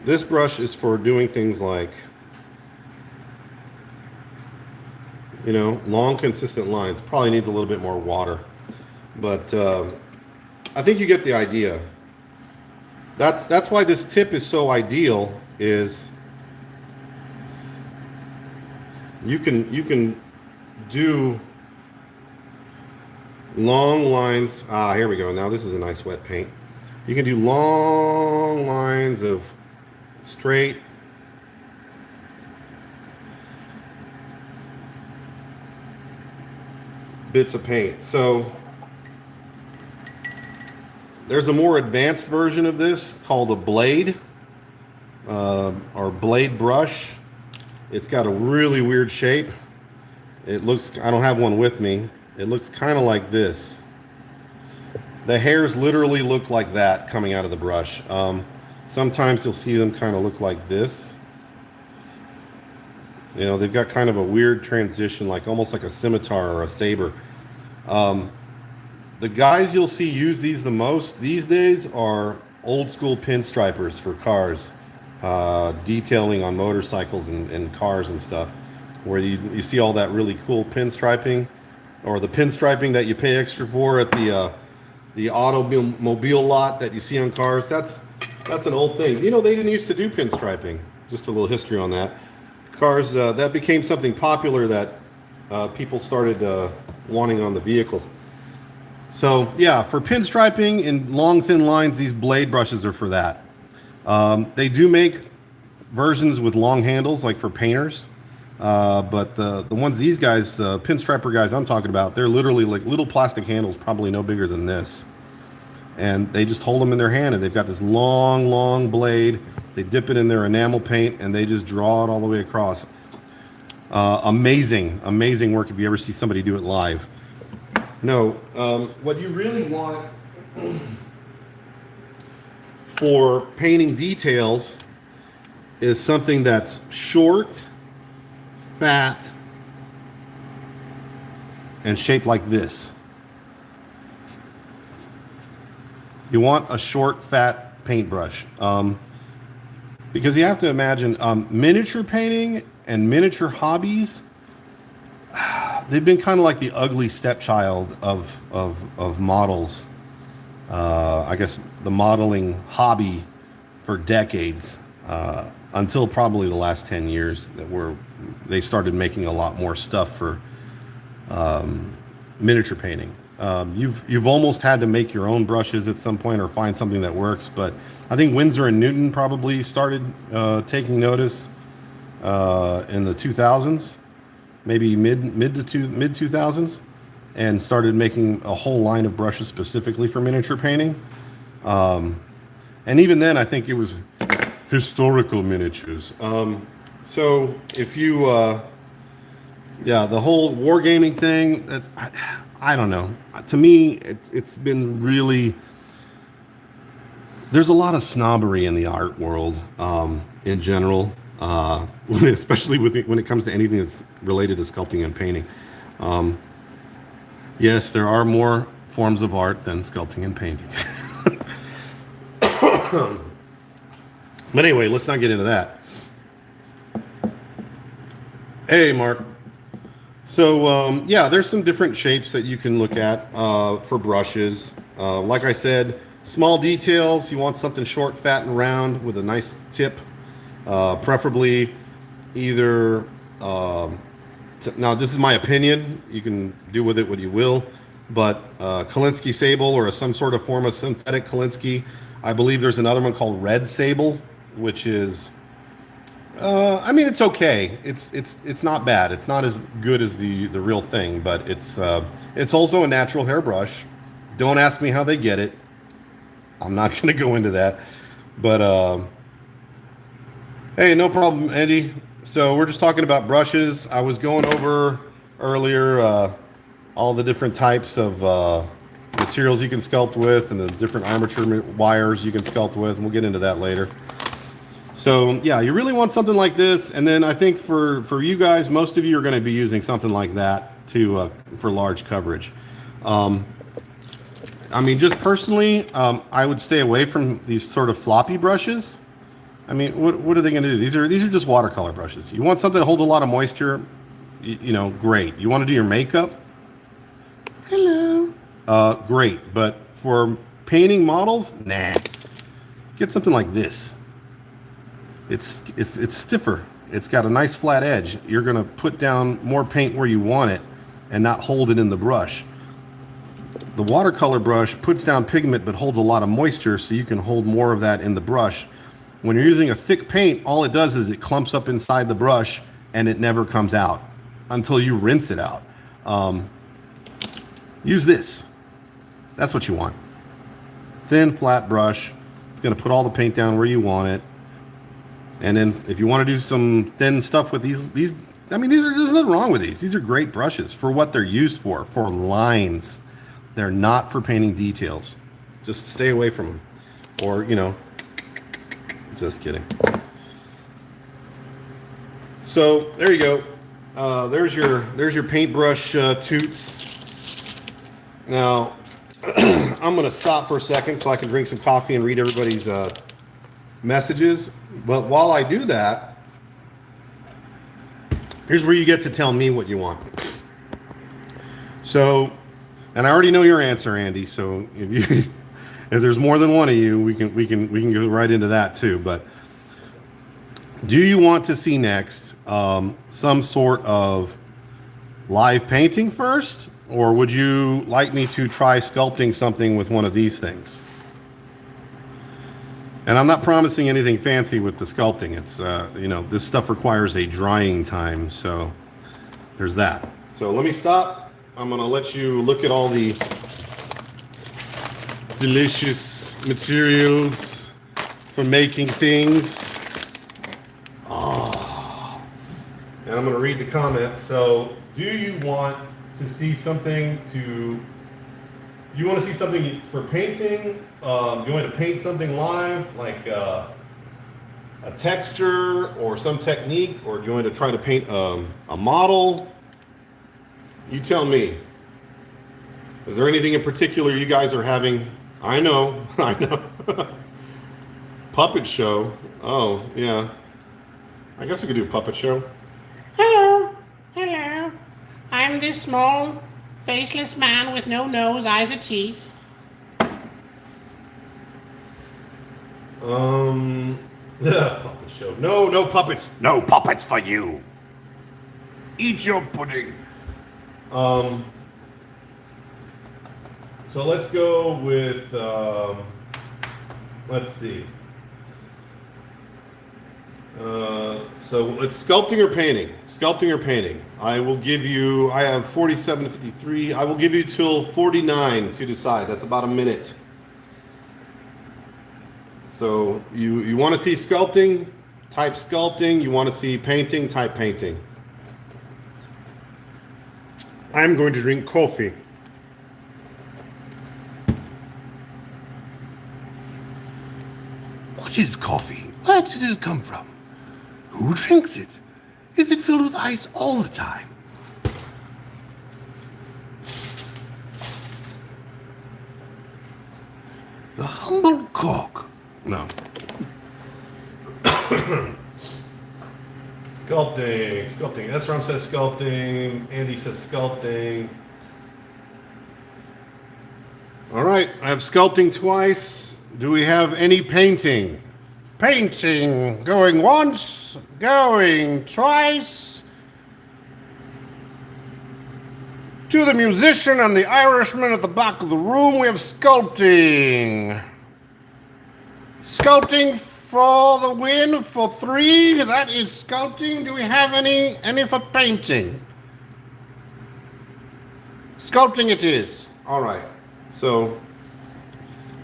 This brush is for doing things like, long consistent lines. Probably needs a little bit more water. But I think you get the idea. That's why this tip is so ideal. Is you can do long lines. Ah, here we go. Now this is a nice wet paint. You can do long lines of straight bits of paint. So there's a more advanced version of this called a blade or blade brush. It's got a really weird shape. It looks, I don't have one with me. It looks kind of like this. The hairs literally look like that coming out of the brush. Sometimes you'll see them kind of look like this. You know, they've got kind of a weird transition, like almost like a scimitar or a saber. The guys you'll see use these the most these days are old school pinstripers for cars, detailing on motorcycles and cars and stuff, where you see all that really cool pinstriping, or the pinstriping that you pay extra for at the automobile lot that you see on cars. That's an old thing. You know, they didn't used to do pinstriping. Just a little history on that. Cars, that became something popular that people started wanting on the vehicles. So yeah, for pinstriping in long thin lines, these blade brushes are for that. They do make versions with long handles, like for painters, but the ones these guys, the pinstriper guys I'm talking about, they're literally like little plastic handles, probably no bigger than this, and they just hold them in their hand, and they've got this long blade. They dip it in their enamel paint, and they just draw it all the way across. Amazing work if you ever see somebody do it live. No, what you really want for painting details is something that's short, fat, and shaped like this. You want a short, fat paintbrush. Because you have to imagine miniature painting and miniature hobbies, they've been kind of like the ugly stepchild of models. I guess the modeling hobby for decades, until probably the last 10 years they started making a lot more stuff for miniature painting. You've almost had to make your own brushes at some point or find something that works, but I think Winsor and Newton probably started taking notice in the 2000s, maybe mid 2000s, and started making a whole line of brushes specifically for miniature painting. And even then, I think it was historical miniatures. So if you, the whole wargaming thing, I don't know. To me, it's been really, there's a lot of snobbery in the art world in general, especially when it comes to anything that's related to sculpting and painting. Yes, there are more forms of art than sculpting and painting. But anyway, let's not get into that. Hey, Mark. So, there's some different shapes that you can look at for brushes. Like I said, small details, you want something short, fat, and round with a nice tip. Preferably either, now this is my opinion, you can do with it what you will, but Kolinsky sable or some sort of form of synthetic Kolinsky. I believe there's another one called red sable, which is, I mean, it's okay. It's not bad. It's not as good as the real thing, but it's also a natural hairbrush. Don't ask me how they get it. I'm not going to go into that. But hey, no problem, Andy. So we're just talking about brushes. I was going over earlier all the different types of materials you can sculpt with and the different armature wires you can sculpt with, and we'll get into that later. So yeah, you really want something like this, and then I think for you guys, most of you are going to be using something like that for large coverage. I mean, just personally, I would stay away from these sort of floppy brushes. I mean, what are they going to do? These are just watercolor brushes. You want something that holds a lot of moisture, you know, great. You want to do your makeup? Hello. great. But for painting models, nah. Get something like this. It's stiffer. It's got a nice flat edge. You're gonna put down more paint where you want it and not hold it in the brush. The watercolor brush puts down pigment but holds a lot of moisture, so you can hold more of that in the brush. When you're using a thick paint, all it does is it clumps up inside the brush and it never comes out until you rinse it out. Use this. That's what you want. Thin, flat brush. It's gonna put all the paint down where you want it. And then if you want to do some thin stuff with these, I mean, there's nothing wrong with these. These are great brushes for what they're used for lines. They're not for painting details. Just stay away from them. Or, you know, just kidding. So there you go. There's your paintbrush toots. Now, I'm going to stop for a second so I can drink some coffee and read everybody's messages. But while I do that, here's where you get to tell me what you want. So, and I already know your answer, Andy. So if there's more than one of you, we can go right into that too. But do you want to see next some sort of live painting first, or would you like me to try sculpting something with one of these things? And I'm not promising anything fancy with the sculpting. It's you know, this stuff requires a drying time, so there's that. So let me stop. I'm gonna let you look at all the delicious materials for making things. Oh. And I'm gonna read the comments. So, do you want to see something you want to see something for painting? You want to paint something live, like a texture or some technique, or do you want to try to paint a model? You tell me. Is there anything in particular you guys are having? I know. Puppet show. Oh, yeah. I guess we could do a puppet show. Hello. I'm this small, faceless man with no nose, eyes, or teeth. Puppet show. No puppets. No puppets for you. Eat your pudding. So let's go with, let's see. So it's sculpting or painting. Sculpting or painting. I have 47 to 53. I will give you till 49 to decide. That's about a minute. So you want to see sculpting? Type sculpting. You want to see painting? Type painting. I'm going to drink coffee. What is coffee? Where did it come from? Who drinks it? Is it filled with ice all the time? The humble cock. No. Sculpting. Esram says sculpting. Andy says sculpting. All right, I have sculpting twice. Do we have any painting? Painting. Going once, going twice. To the musician and the Irishman at the back of the room, we have sculpting. Sculpting for the win for 3. That is sculpting. Do we have any for painting? Sculpting it is. All right. So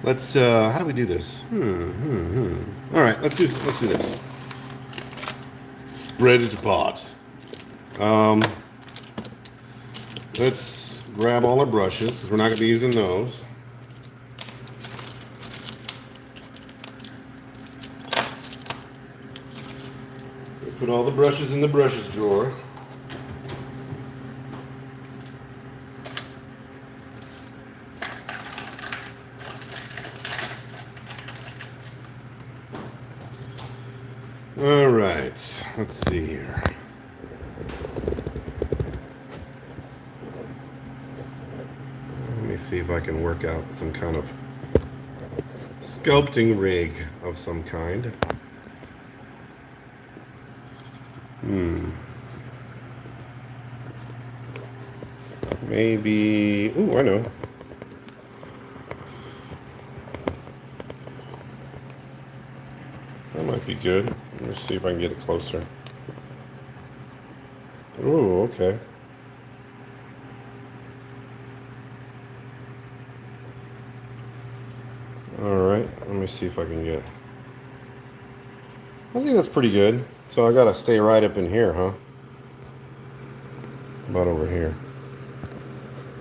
let's. How do we do this? All right. Let's do this. Spread it apart. Let's grab all our brushes because we're not going to be using those. Put all the brushes in the brushes drawer. All right, let's see here. Let me see if I can work out some kind of sculpting rig of some kind. Maybe, ooh, I know. That might be good. Let me see if I can get it closer. Ooh, okay. Alright, let me see if I can get... I think that's pretty good. So I gotta stay right up in here, huh? About over here.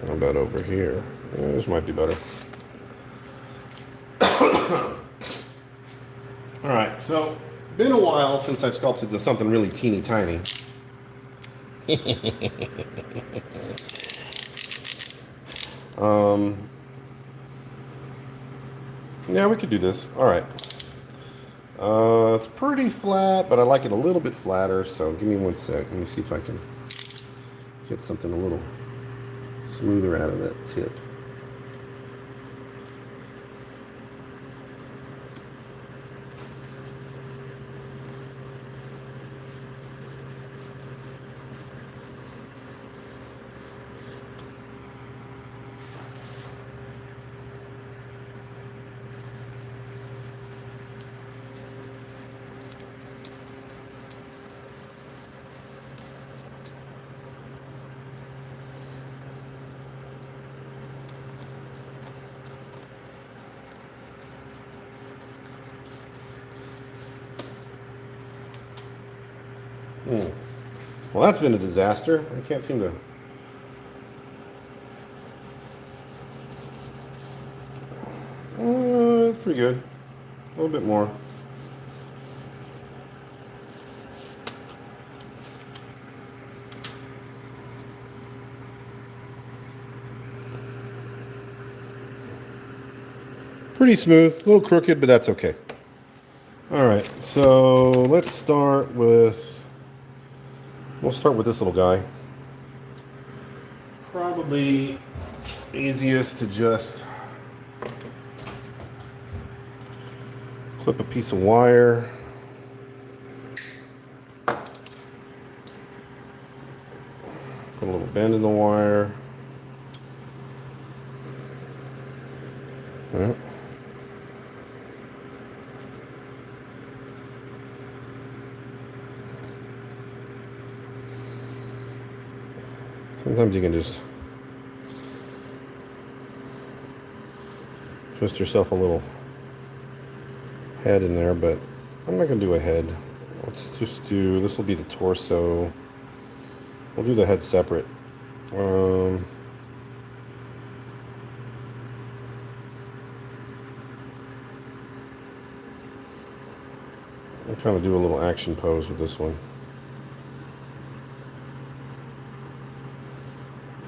How about over here? Yeah, this might be better. Alright, so been a while since I've sculpted to something really teeny tiny. Yeah, we could do this. Alright. It's pretty flat, but I like it a little bit flatter, so give me one sec. Let me see if I can get something a little smoother out of that tip. Well, that's been a disaster. I can't seem to... it's pretty good. A little bit more. Pretty smooth. A little crooked, but that's okay. Alright, so let's start with... We'll start with this little guy. Probably easiest to just clip a piece of wire. Put a little bend in the wire. Yeah. Sometimes you can just twist yourself a little head in there, but I'm not going to do a head. Let's just do, this will be the torso. We'll do the head separate. I'll kind of do a little action pose with this one.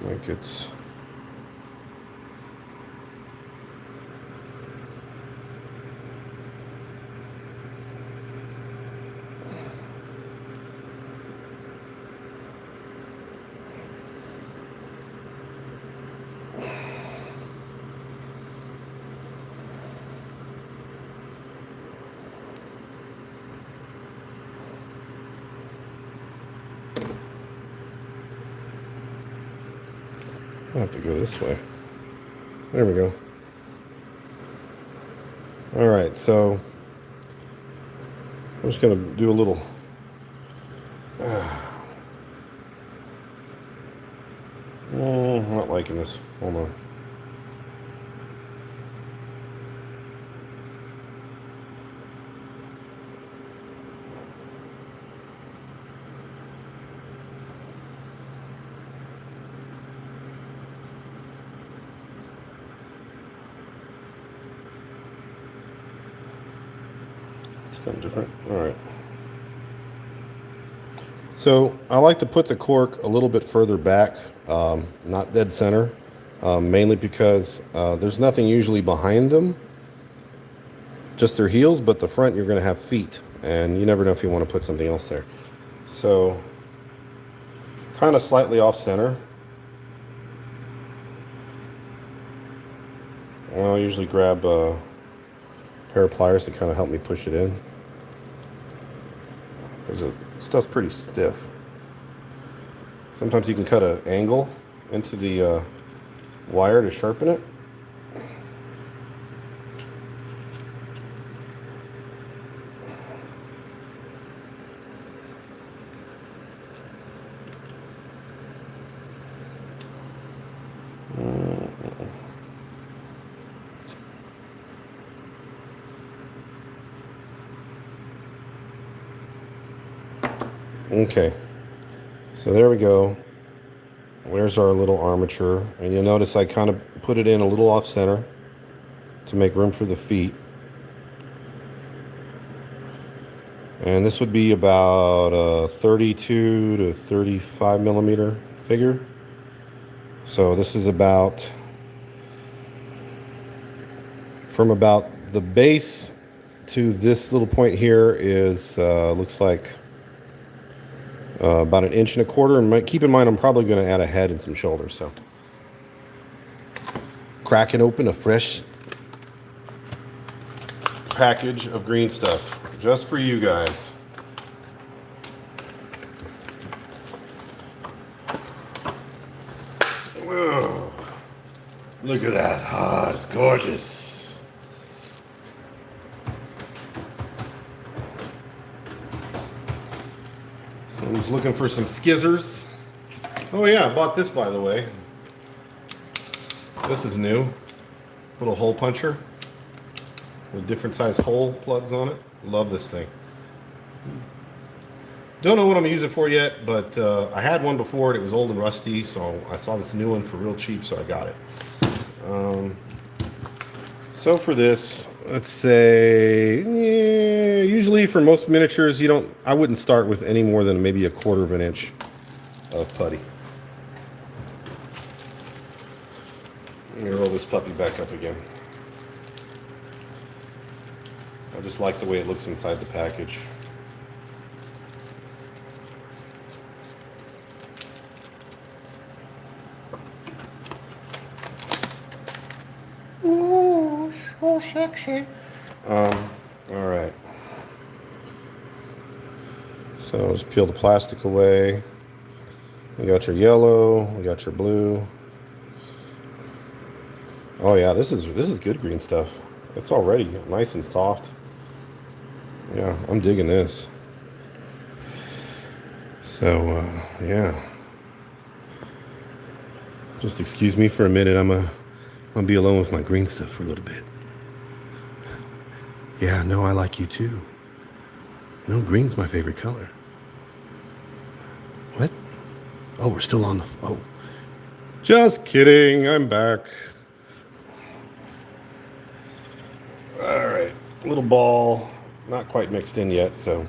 Like it's... I have to go this way. There we go. All right, so I'm just going to do a little... I'm not liking this. Hold on. Different. All right. So I like to put the cork a little bit further back, not dead center, mainly because there's nothing usually behind them, just their heels, but the front you're going to have feet, and you never know if you want to put something else there. So kind of slightly off center. I'll usually grab a pair of pliers to kind of help me push it in, because stuff's pretty stiff. Sometimes you can cut an angle into the wire to sharpen it. Okay, so there we go. There's our little armature, and you'll notice I kind of put it in a little off center to make room for the feet. And this would be about a 32 to 35 millimeter figure. So this is about, from about the base to this little point here is looks like about 1.25 inches. And keep in mind, I'm probably going to add a head and some shoulders. So cracking open a fresh package of green stuff just for you guys. Whoa. Look at that. Ah, it's gorgeous. Someone's looking for some skizzers. Oh yeah, I bought this, by the way. This is new. Little hole puncher with different size hole plugs on it. Love this thing. Don't know what I'm gonna use it for yet, but I had one before and it was old and rusty, so I saw this new one for real cheap, so I got it. So for this, let's say, usually for most miniatures, I wouldn't start with any more than maybe 1/4 inch of putty. Let me roll this puppy back up again. I just like the way it looks inside the package. Oh, so sexy. All right. So let's peel the plastic away. We got your yellow, we got your blue. Oh yeah, this is good green stuff. It's already nice and soft. Yeah, I'm digging this. So yeah. Just excuse me for a minute. I'm gonna be alone with my green stuff for a little bit. Yeah, no, I like you too. No, green's my favorite color. What? Oh, we're still on the... Oh. Just kidding, I'm back. All right, little ball. Not quite mixed in yet, so...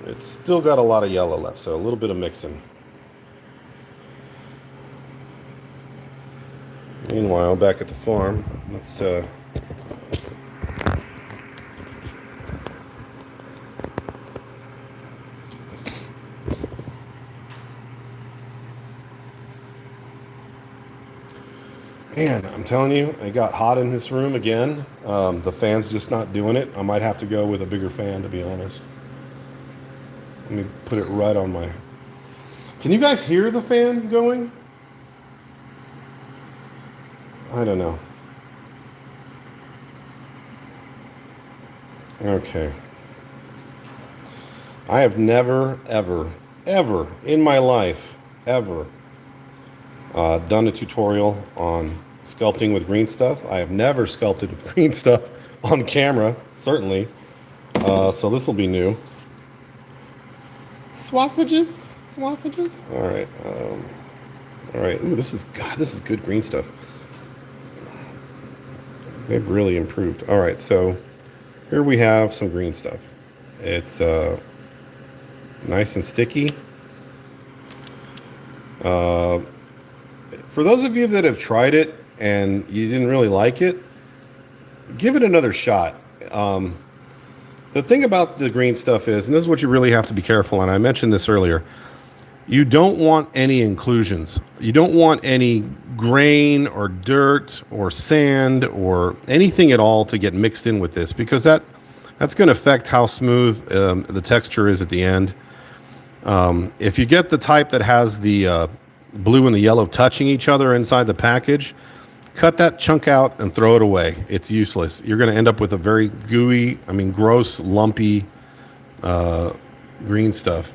It's still got a lot of yellow left, so a little bit of mixing. Meanwhile, back at the farm, let's... Man, I'm telling you, it got hot in this room again. The fan's just not doing it. I might have to go with a bigger fan, to be honest. Let me put it right on my... Can you guys hear the fan going? I don't know. Okay. I have never, ever, ever in my life, ever done a tutorial on sculpting with green stuff. I have never sculpted with green stuff on camera, certainly. So this will be new. Sausages? Sausages? All right. All right. Ooh, this is good green stuff. They've really improved. All right, so here we have some green stuff. It's nice and sticky. For those of you that have tried it and you didn't really like it, give it another shot. The thing about the green stuff is, and this is what you really have to be careful, and I mentioned this earlier, You don't want any inclusions. You don't want any grain or dirt or sand or anything at all to get mixed in with this, because that's going to affect how smooth the texture is at the end. If you get the type that has the blue and the yellow touching each other inside the package, cut that chunk out and throw it away. It's useless. You're going to end up with a very gooey, gross, lumpy green stuff.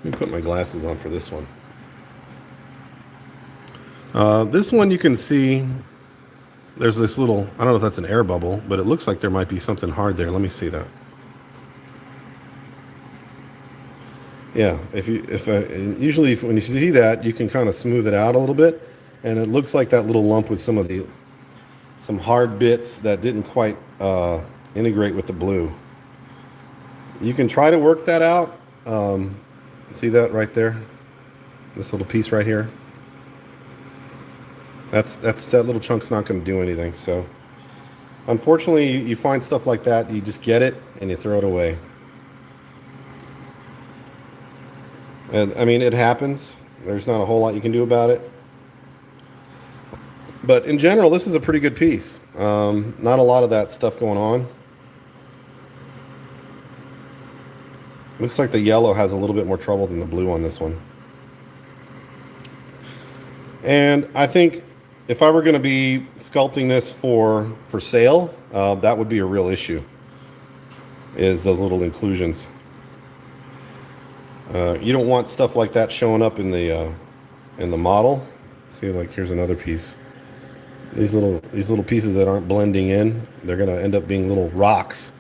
Let me put my glasses on for this one. This one you can see there's this little, I don't know if that's an air bubble, but it looks like there might be something hard there. Let me see that. Yeah, usually when you see that, you can kind of smooth it out a little bit, and it looks like that little lump with some hard bits that didn't quite integrate with the blue. You can try to work that out. See that right there? This little piece right here. That little chunk's not going to do anything. So, unfortunately, you find stuff like that. You just get it and you throw it away. And it happens. There's not a whole lot you can do about it. But in general, this is a pretty good piece. Not a lot of that stuff going on. Looks like the yellow has a little bit more trouble than the blue on this one. And I think if I were going to be sculpting this for sale, that would be a real issue, is those little inclusions. You don't want stuff like that showing up in the model. See, like here's another piece. These little pieces that aren't blending in, they're going to end up being little rocks.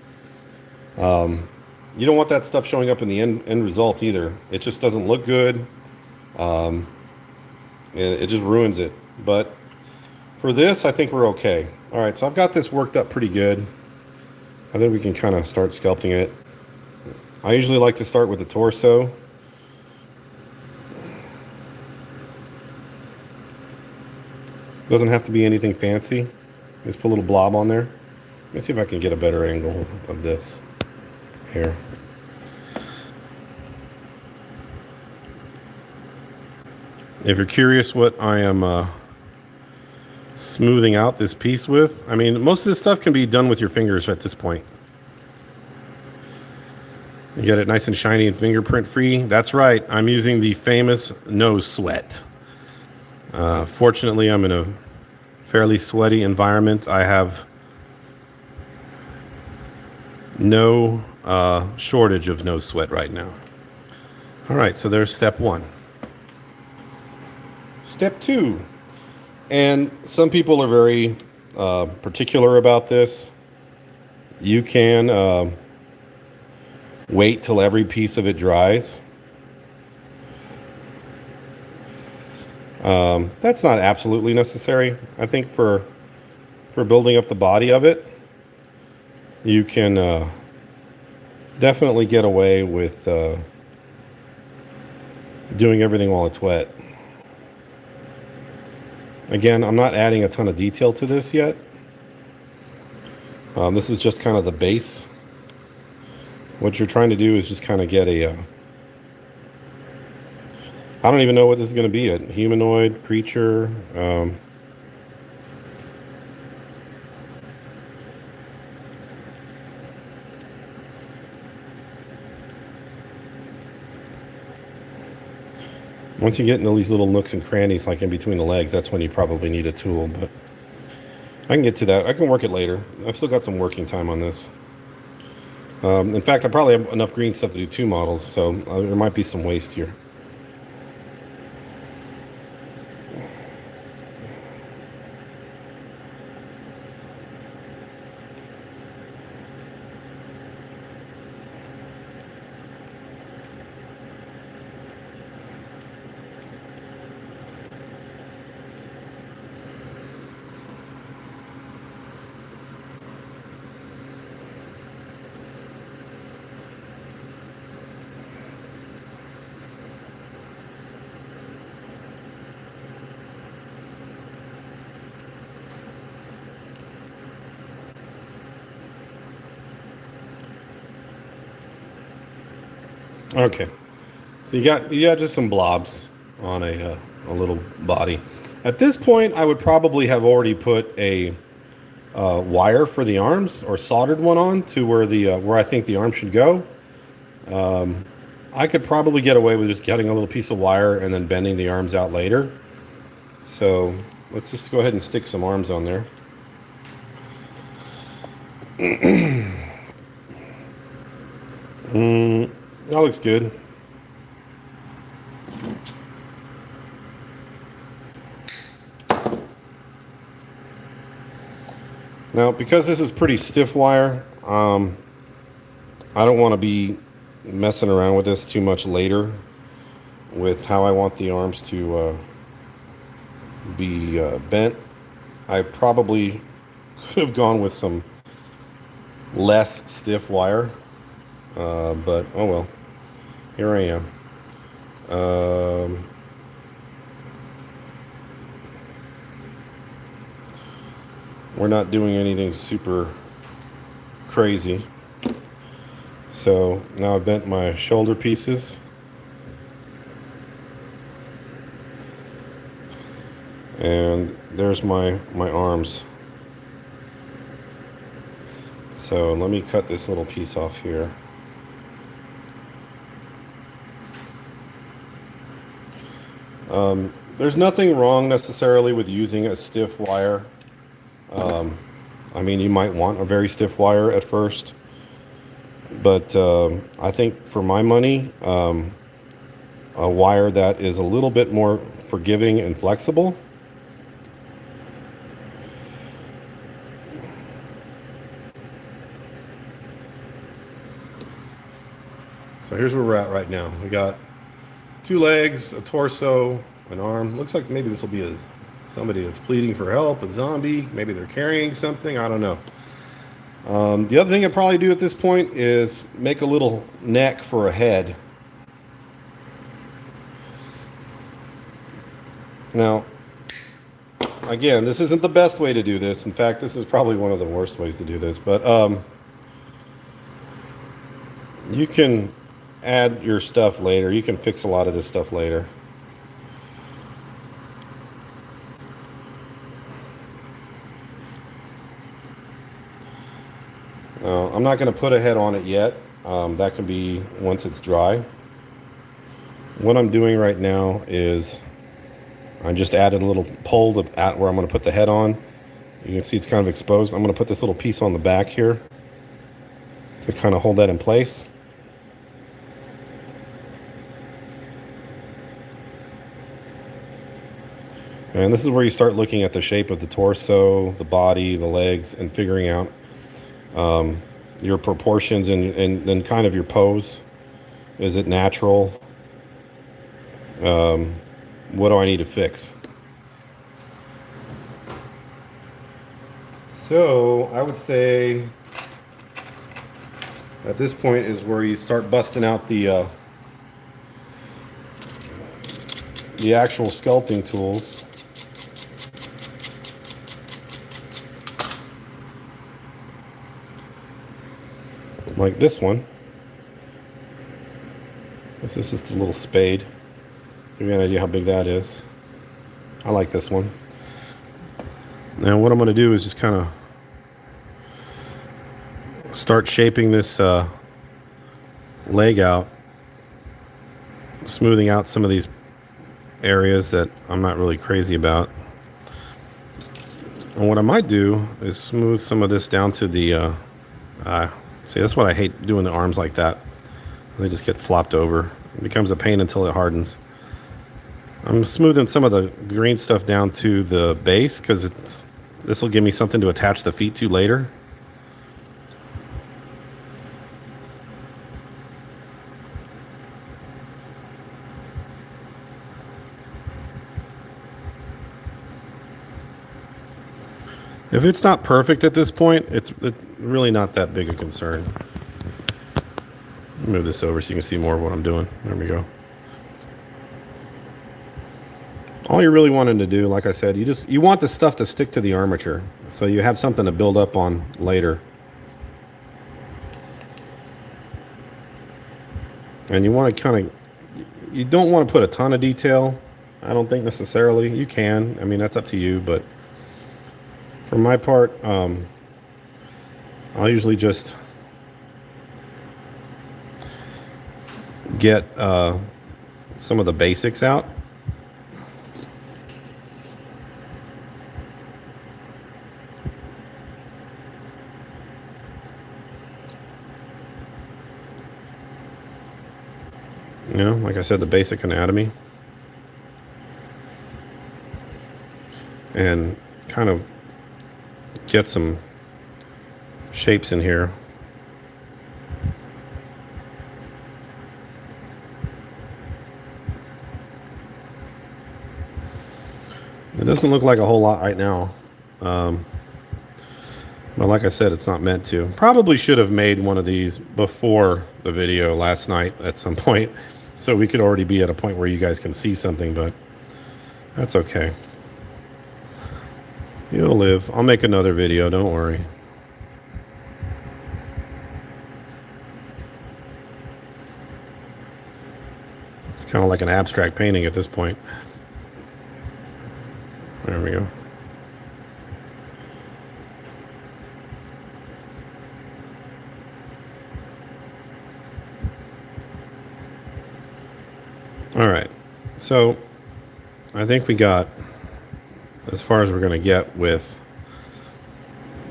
You don't want that stuff showing up in the end result either. It just doesn't look good. And it just ruins it. But for this, I think we're okay. All right, so I've got this worked up pretty good. I think we can kind of start sculpting it. I usually like to start with the torso. Doesn't have to be anything fancy. Just put a little blob on there. Let me see if I can get a better angle of this here. If you're curious what I am smoothing out this piece with, most of this stuff can be done with your fingers at this point. You get it nice and shiny and fingerprint free. That's right, I'm using the famous nose sweat. Fortunately, I'm in a fairly sweaty environment. I have no shortage of nose sweat right now. All right, so there's step one. Step two, and some people are very particular about this. You can wait till every piece of it dries. That's not absolutely necessary. I think for building up the body of it, you can definitely get away with doing everything while it's wet. Again, I'm not adding a ton of detail to this yet. This is just kind of the base. What you're trying to do is just kind of get a I don't even know what this is going to be, a humanoid creature. Once you get into these little nooks and crannies, like in between the legs, that's when you probably need a tool, but I can get to that. I can work it later. I've still got some working time on this. In fact, I probably have enough green stuff to do 2 models, so there might be some waste here. Okay, So you got just some blobs on a little body. At this point, I would probably have already put a wire for the arms or soldered one on to where the where I think the arm should go. I could probably get away with just getting a little piece of wire and then bending the arms out later. So let's just go ahead and stick some arms on there. That looks good. Now, because this is pretty stiff wire, I don't want to be messing around with this too much later with how I want the arms to be bent. I probably could have gone with some less stiff wire, but oh well, here I am. We're not doing anything super crazy. So now I've bent my shoulder pieces. And there's my arms. So let me cut this little piece off here. There's nothing wrong necessarily with using a stiff wire. I mean, you might want a very stiff wire at first, but I think for my money, a wire that is a little bit more forgiving and flexible. So here's where we're at right now. We got 2 legs, a torso, an arm. Looks like maybe this will be somebody that's pleading for help, a zombie. Maybe they're carrying something. I don't know. The other thing I'd probably do at this point is make a little neck for a head. Now, again, this isn't the best way to do this. In fact, this is probably one of the worst ways to do this. But you can add your stuff later. You can fix a lot of this stuff later. I'm not going to put a head on it yet. That can be once it's dry. What I'm doing right now is I just added a little pole at where I'm going to put the head on. You can see it's kind of exposed. I'm going to put this little piece on the back here to kind of hold that in place. And this is where you start looking at the shape of the torso, the body, the legs, and figuring out your proportions and kind of your pose. Is it natural? What do I need to fix? So I would say at this point is where you start busting out the actual sculpting tools. Like this one. This is just a little spade. Give you an idea how big that is. I like this one. Now what I'm going to do is just kind of start shaping this leg out, smoothing out some of these areas that I'm not really crazy about. And what I might do is smooth some of this down to the see, that's what I hate, doing the arms like that. They just get flopped over. It becomes a pain until it hardens. I'm smoothing some of the green stuff down to the base because this will give me something to attach the feet to later. If it's not perfect at this point, it's really not that big a concern. Move this over so you can see more of what I'm doing. There we go. All you're really wanting to do, like I said, you want the stuff to stick to the armature, so you have something to build up on later. And you want to kind of, you don't want to put a ton of detail. I don't think necessarily. You can. I mean, that's up to you. But for my part, I'll usually just get some of the basics out. You know, like I said, the basic anatomy. And kind of get some shapes in here. It doesn't look like a whole lot right now. But like I said, it's not meant to. Probably should have made one of these before the video last night at some point, so we could already be at a point where you guys can see something, but that's okay. You'll live. I'll make another video, don't worry. It's kind of like an abstract painting at this point. There we go. All right, so I think we got as far as we're going to get with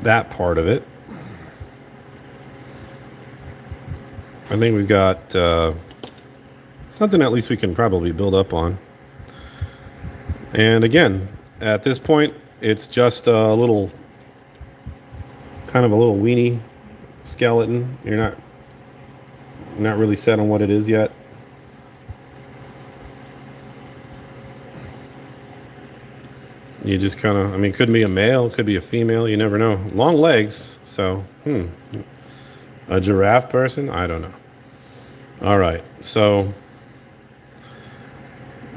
that part of it. I think we've got something at least we can probably build up on. And again, at this point, it's just a little, kind of a little weenie skeleton. You're not really set on what it is yet. You just kind of, I mean, it could be a male, it could be a female, you never know. Long legs, so, a giraffe person? I don't know. All right, so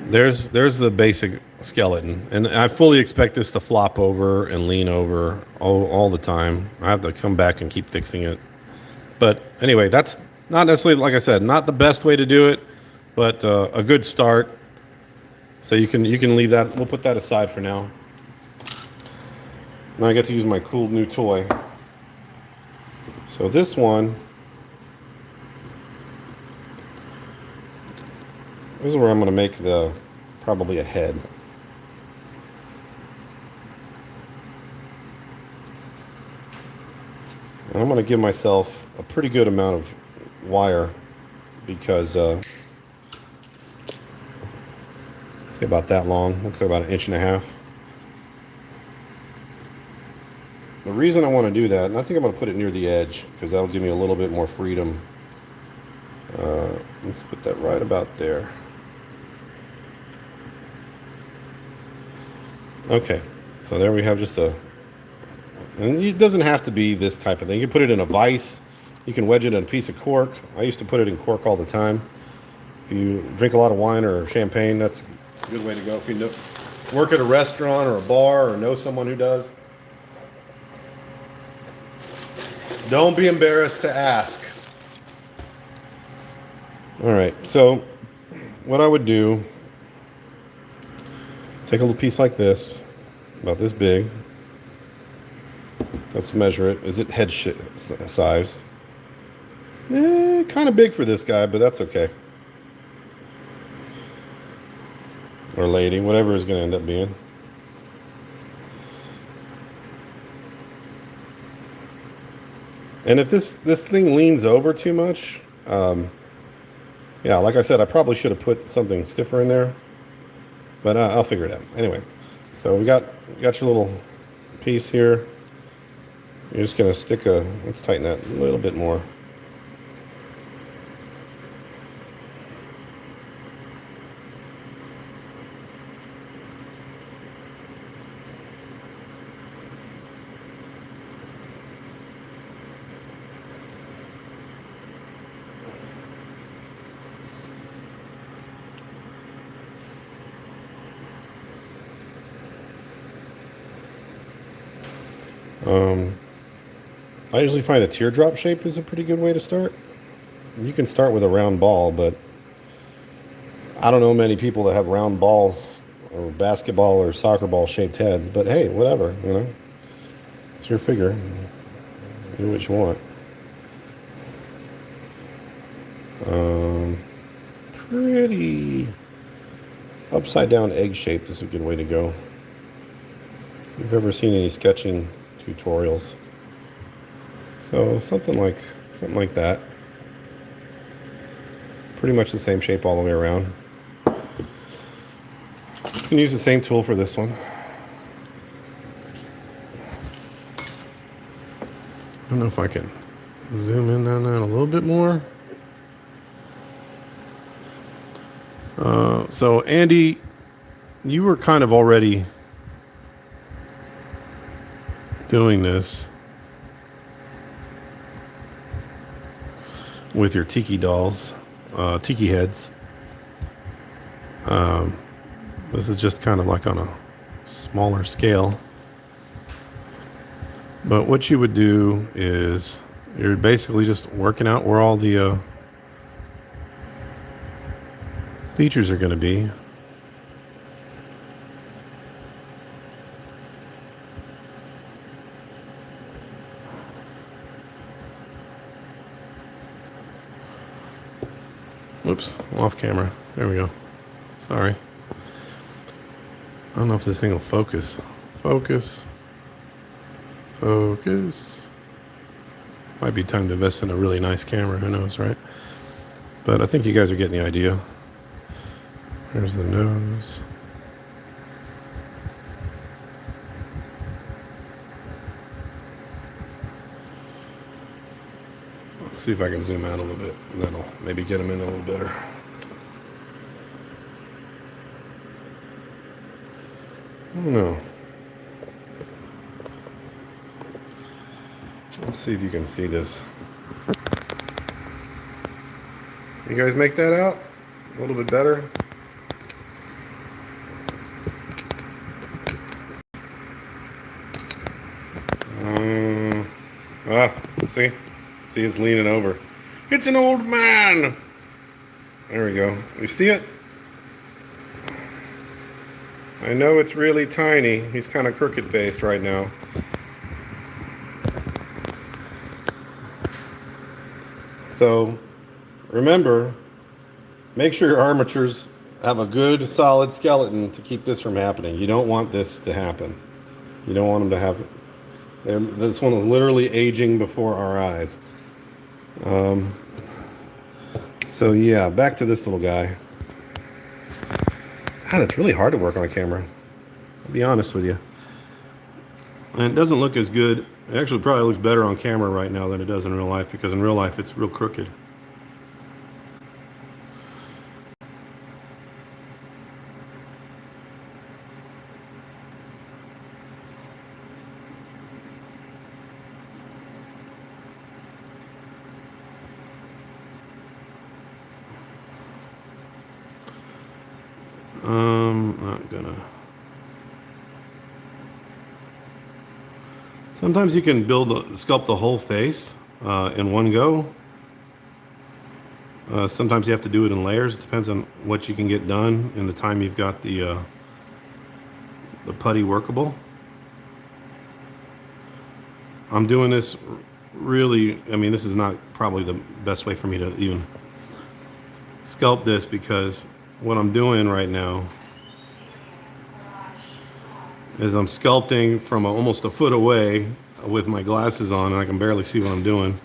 there's the basic skeleton. And I fully expect this to flop over and lean over all the time. I have to come back and keep fixing it. But anyway, that's not necessarily, like I said, not the best way to do it, but a good start. So you can leave that. We'll put that aside for now. Now I get to use my cool new toy. So this one, this is where I'm going to make probably a head. And I'm going to give myself a pretty good amount of wire because see, about that long. Looks like about 1.5 inches. The reason I want to do that, and I think I'm going to put it near the edge because that'll give me a little bit more freedom. Let's put that right about there. Okay, so there we have just a, and it doesn't have to be this type of thing. You can put it in a vise. You can wedge it in a piece of cork. I used to put it in cork all the time. If you drink a lot of wine or champagne, that's a good way to go. If you work at a restaurant or a bar or know someone who does, don't be embarrassed to ask. All right, so what I would do, take a little piece like this, about this big. Let's measure it. Is it head sized? Kind of big for this guy, but that's okay. Or lady, whatever is going to end up being. And if this thing leans over too much, yeah, like I said, I probably should have put something stiffer in there, but I'll figure it out. Anyway, so we got your little piece here. You're just going to stick let's tighten that a little bit more. I usually find a teardrop shape is a pretty good way to start. You can start with a round ball, but I don't know many people that have round balls or basketball or soccer ball shaped heads, but hey, whatever, you know. It's your figure. Do what you want. Pretty upside down egg shape is a good way to go. If you've ever seen any sketching tutorials. So something like that. Pretty much the same shape all the way around. You can use the same tool for this one. I don't know if I can zoom in on that a little bit more. So Andy, you were kind of already doing this with your tiki dolls, tiki heads. This is just kind of like on a smaller scale. But what you would do is you're basically just working out where all the features are going to be. Whoops, off camera. There we go. Sorry. I don't know if this thing will focus. Focus. Focus. Might be time to invest in a really nice camera. Who knows, right? But I think you guys are getting the idea. There's the nose. Let's see if I can zoom out a little bit, and that'll maybe get them in a little better. I don't know. Let's see if you can see this. You guys make that out? A little bit better? See? See, it's leaning over. It's an old man! There we go. You see it? I know it's really tiny. He's kind of crooked faced right now. So, remember, make sure your armatures have a good, solid skeleton to keep this from happening. You don't want this to happen. You don't want them to have... This one is literally aging before our eyes. So yeah, back to this little guy. God, it's really hard to work on a camera. I'll be honest with you. And it doesn't look as good. It actually probably looks better on camera right now than it does in real life, because in real life it's real crooked. Not gonna. Sometimes you can sculpt the whole face in one go. Sometimes you have to do it in layers. It depends on what you can get done in the time you've got the putty workable. I'm doing this really, I mean, this is not probably the best way for me to even sculpt this, because what I'm doing right now is I'm sculpting from almost a foot away with my glasses on, and I can barely see what I'm doing.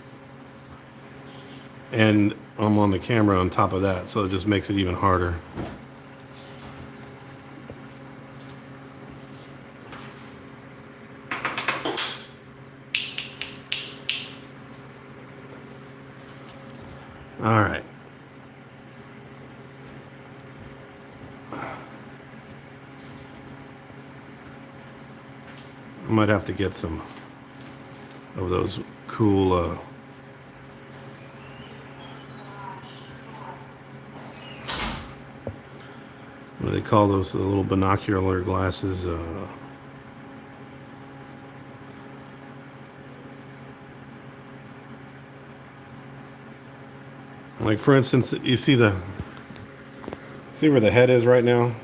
And I'm on the camera on top of that, so it just makes it even harder. All right. I might have to get some of those cool what do they call those, the little binocular glasses? Like, for instance, you see the See where the head is right now?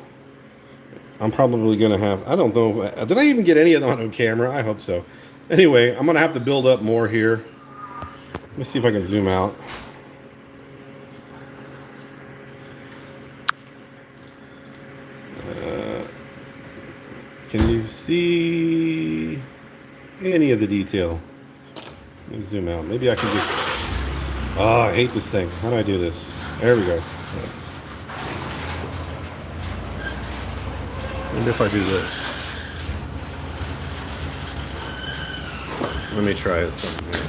I'm probably going to have, I don't know, did I even get any of that on camera? I hope so. Anyway, I'm going to have to build up more here. Let me see if I can zoom out. Can you see any of the detail? Let me zoom out. Maybe I can just, oh, I hate this thing. How do I do this? There we go. Wonder if I do this. Let me try it something here.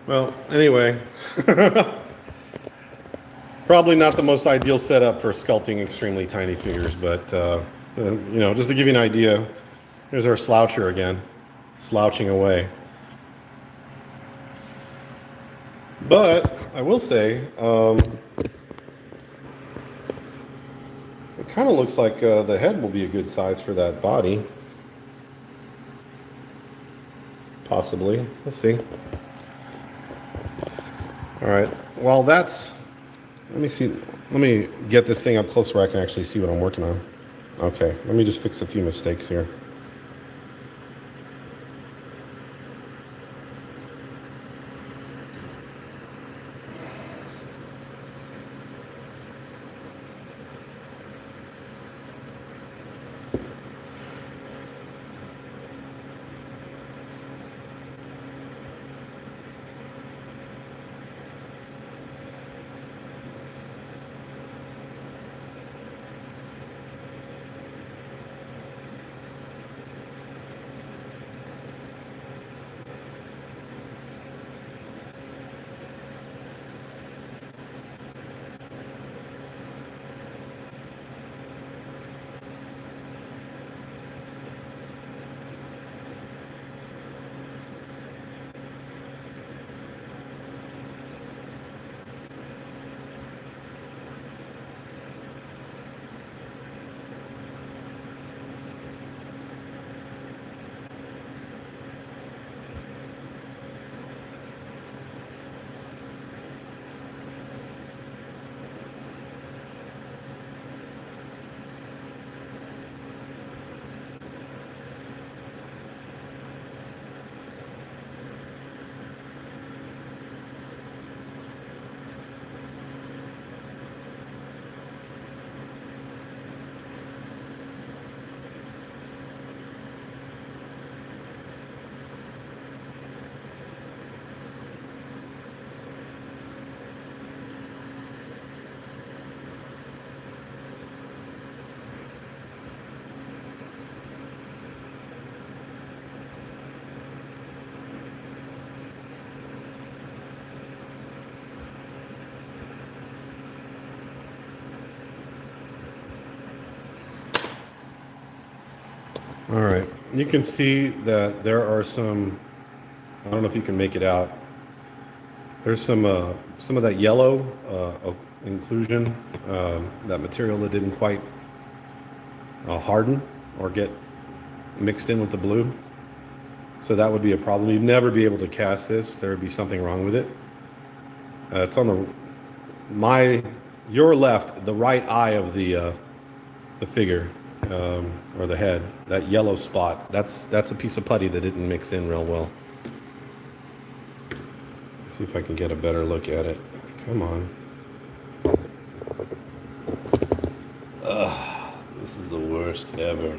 Well, anyway, probably not the most ideal setup for sculpting extremely tiny figures, but you know, just to give you an idea, here's our sloucher again, slouching away. But I will say, it kind of looks like the head will be a good size for that body. Possibly. Let's see. All right. Well, that's, let me see. Let me get this thing up close where I can actually see what I'm working on. Okay. Let me just fix a few mistakes here. All right, you can see that there are some, I don't know if you can make it out. There's some of that yellow inclusion, that material that didn't quite harden or get mixed in with the blue. So that would be a problem. You'd never be able to cast this. There would be something wrong with it. It's on your left, the right eye of the figure. Or the head, that yellow spot, that's a piece of putty that didn't mix in real well. Let's see if I can get a better look at it. Come on. Ugh, this is the worst ever.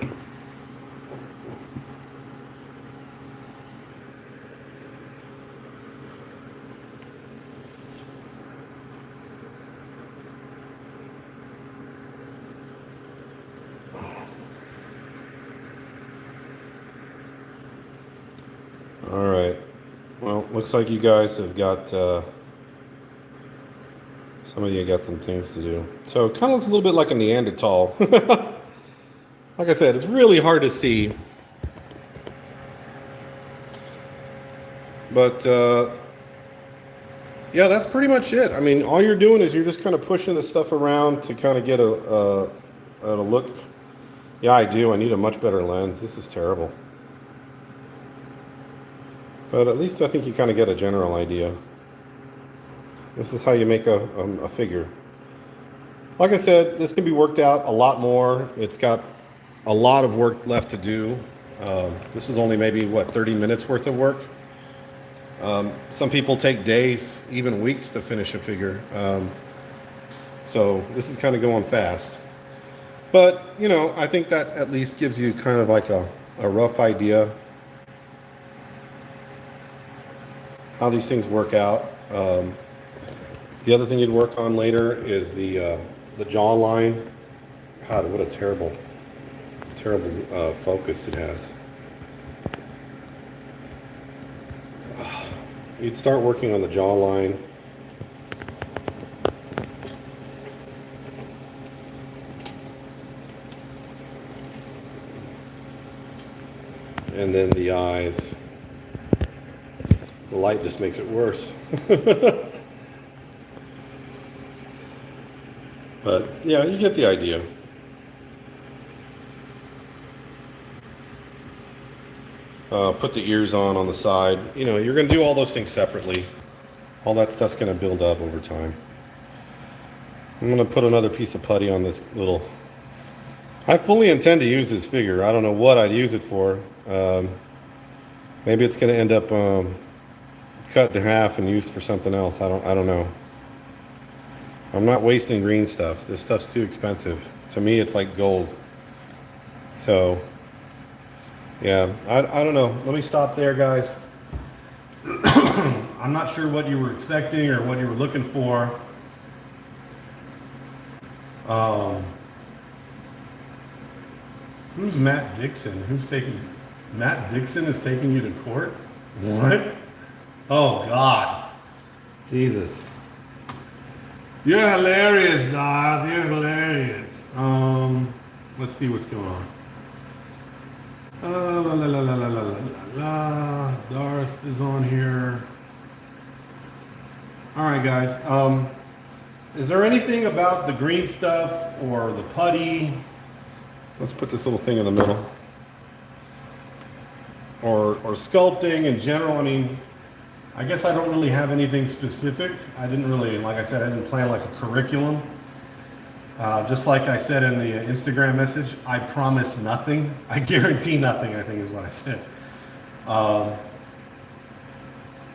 All right. Well, looks like you guys have got, some of you got some things to do. So it kind of looks a little bit like a Neanderthal. Like I said, it's really hard to see. But, yeah, that's pretty much it. I mean, all you're doing is you're just kind of pushing the stuff around to kind of get a look. Yeah, I do. I need a much better lens. This is terrible. But at least I think you kind of get a general idea. This is how you make a figure. Like I said, this can be worked out a lot more. It's got a lot of work left to do. This is only maybe, what, 30 minutes worth of work? Some people take days, even weeks to finish a figure. So this is kind of going fast. But, you know, I think that at least gives you kind of like a rough idea how these things work out. The other thing you'd work on later is the jawline. God, what a terrible focus it has. You'd start working on the jawline. And then the eyes. The light just makes it worse. But yeah, you get the idea. Put the ears on the side. You know, you're going to do all those things separately. All that stuff's going to build up over time. I'm going to put another piece of putty on this little... I fully intend to use this figure. I don't know what I'd use it for. Maybe it's going to end up cut in half and used for something else. I don't know. I'm not wasting green stuff. This stuff's too expensive. To me, it's like gold. So... yeah, I don't know. Let me stop there, guys. I'm not sure what you were expecting or what you were looking for. Who's Matt Dixon? Matt Dixon is taking you to court? What? Oh, God. Jesus. You're hilarious, Darth. You're hilarious. Let's see what's going on. Darth is on here. All right, guys. Is there anything about the green stuff or the putty? Let's put this little thing in the middle. Or sculpting in general. I mean, I guess I don't really have anything specific. I didn't really, like I said, I didn't plan like a curriculum. Just like I said in the Instagram message, I promise nothing. I guarantee nothing, I think is what I said.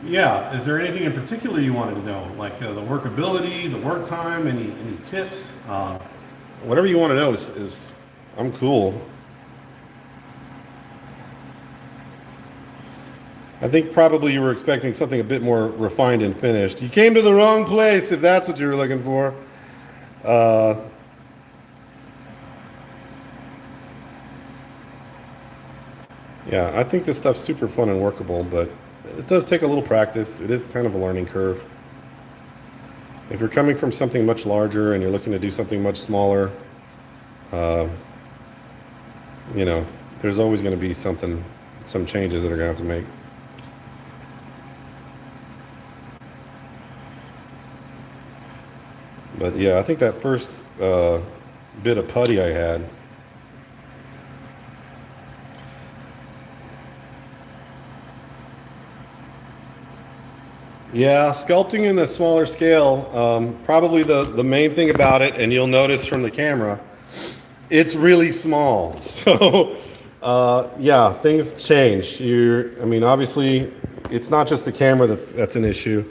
Yeah, is there anything in particular you wanted to know? Like the workability, the work time, any tips? Whatever you want to know is I'm cool. I think probably you were expecting something a bit more refined and finished. You came to the wrong place if that's what you were looking for. Yeah, I think this stuff's super fun and workable, but it does take a little practice. It is kind of a learning curve. If you're coming from something much larger and you're looking to do something much smaller, you know, there's always going to be some changes that are going to have to make. But yeah, I think that first bit of putty I had, yeah, sculpting in a smaller scale, probably the main thing about it, and you'll notice from the camera, it's really small. So yeah, things change. I mean, obviously, it's not just the camera that's an issue.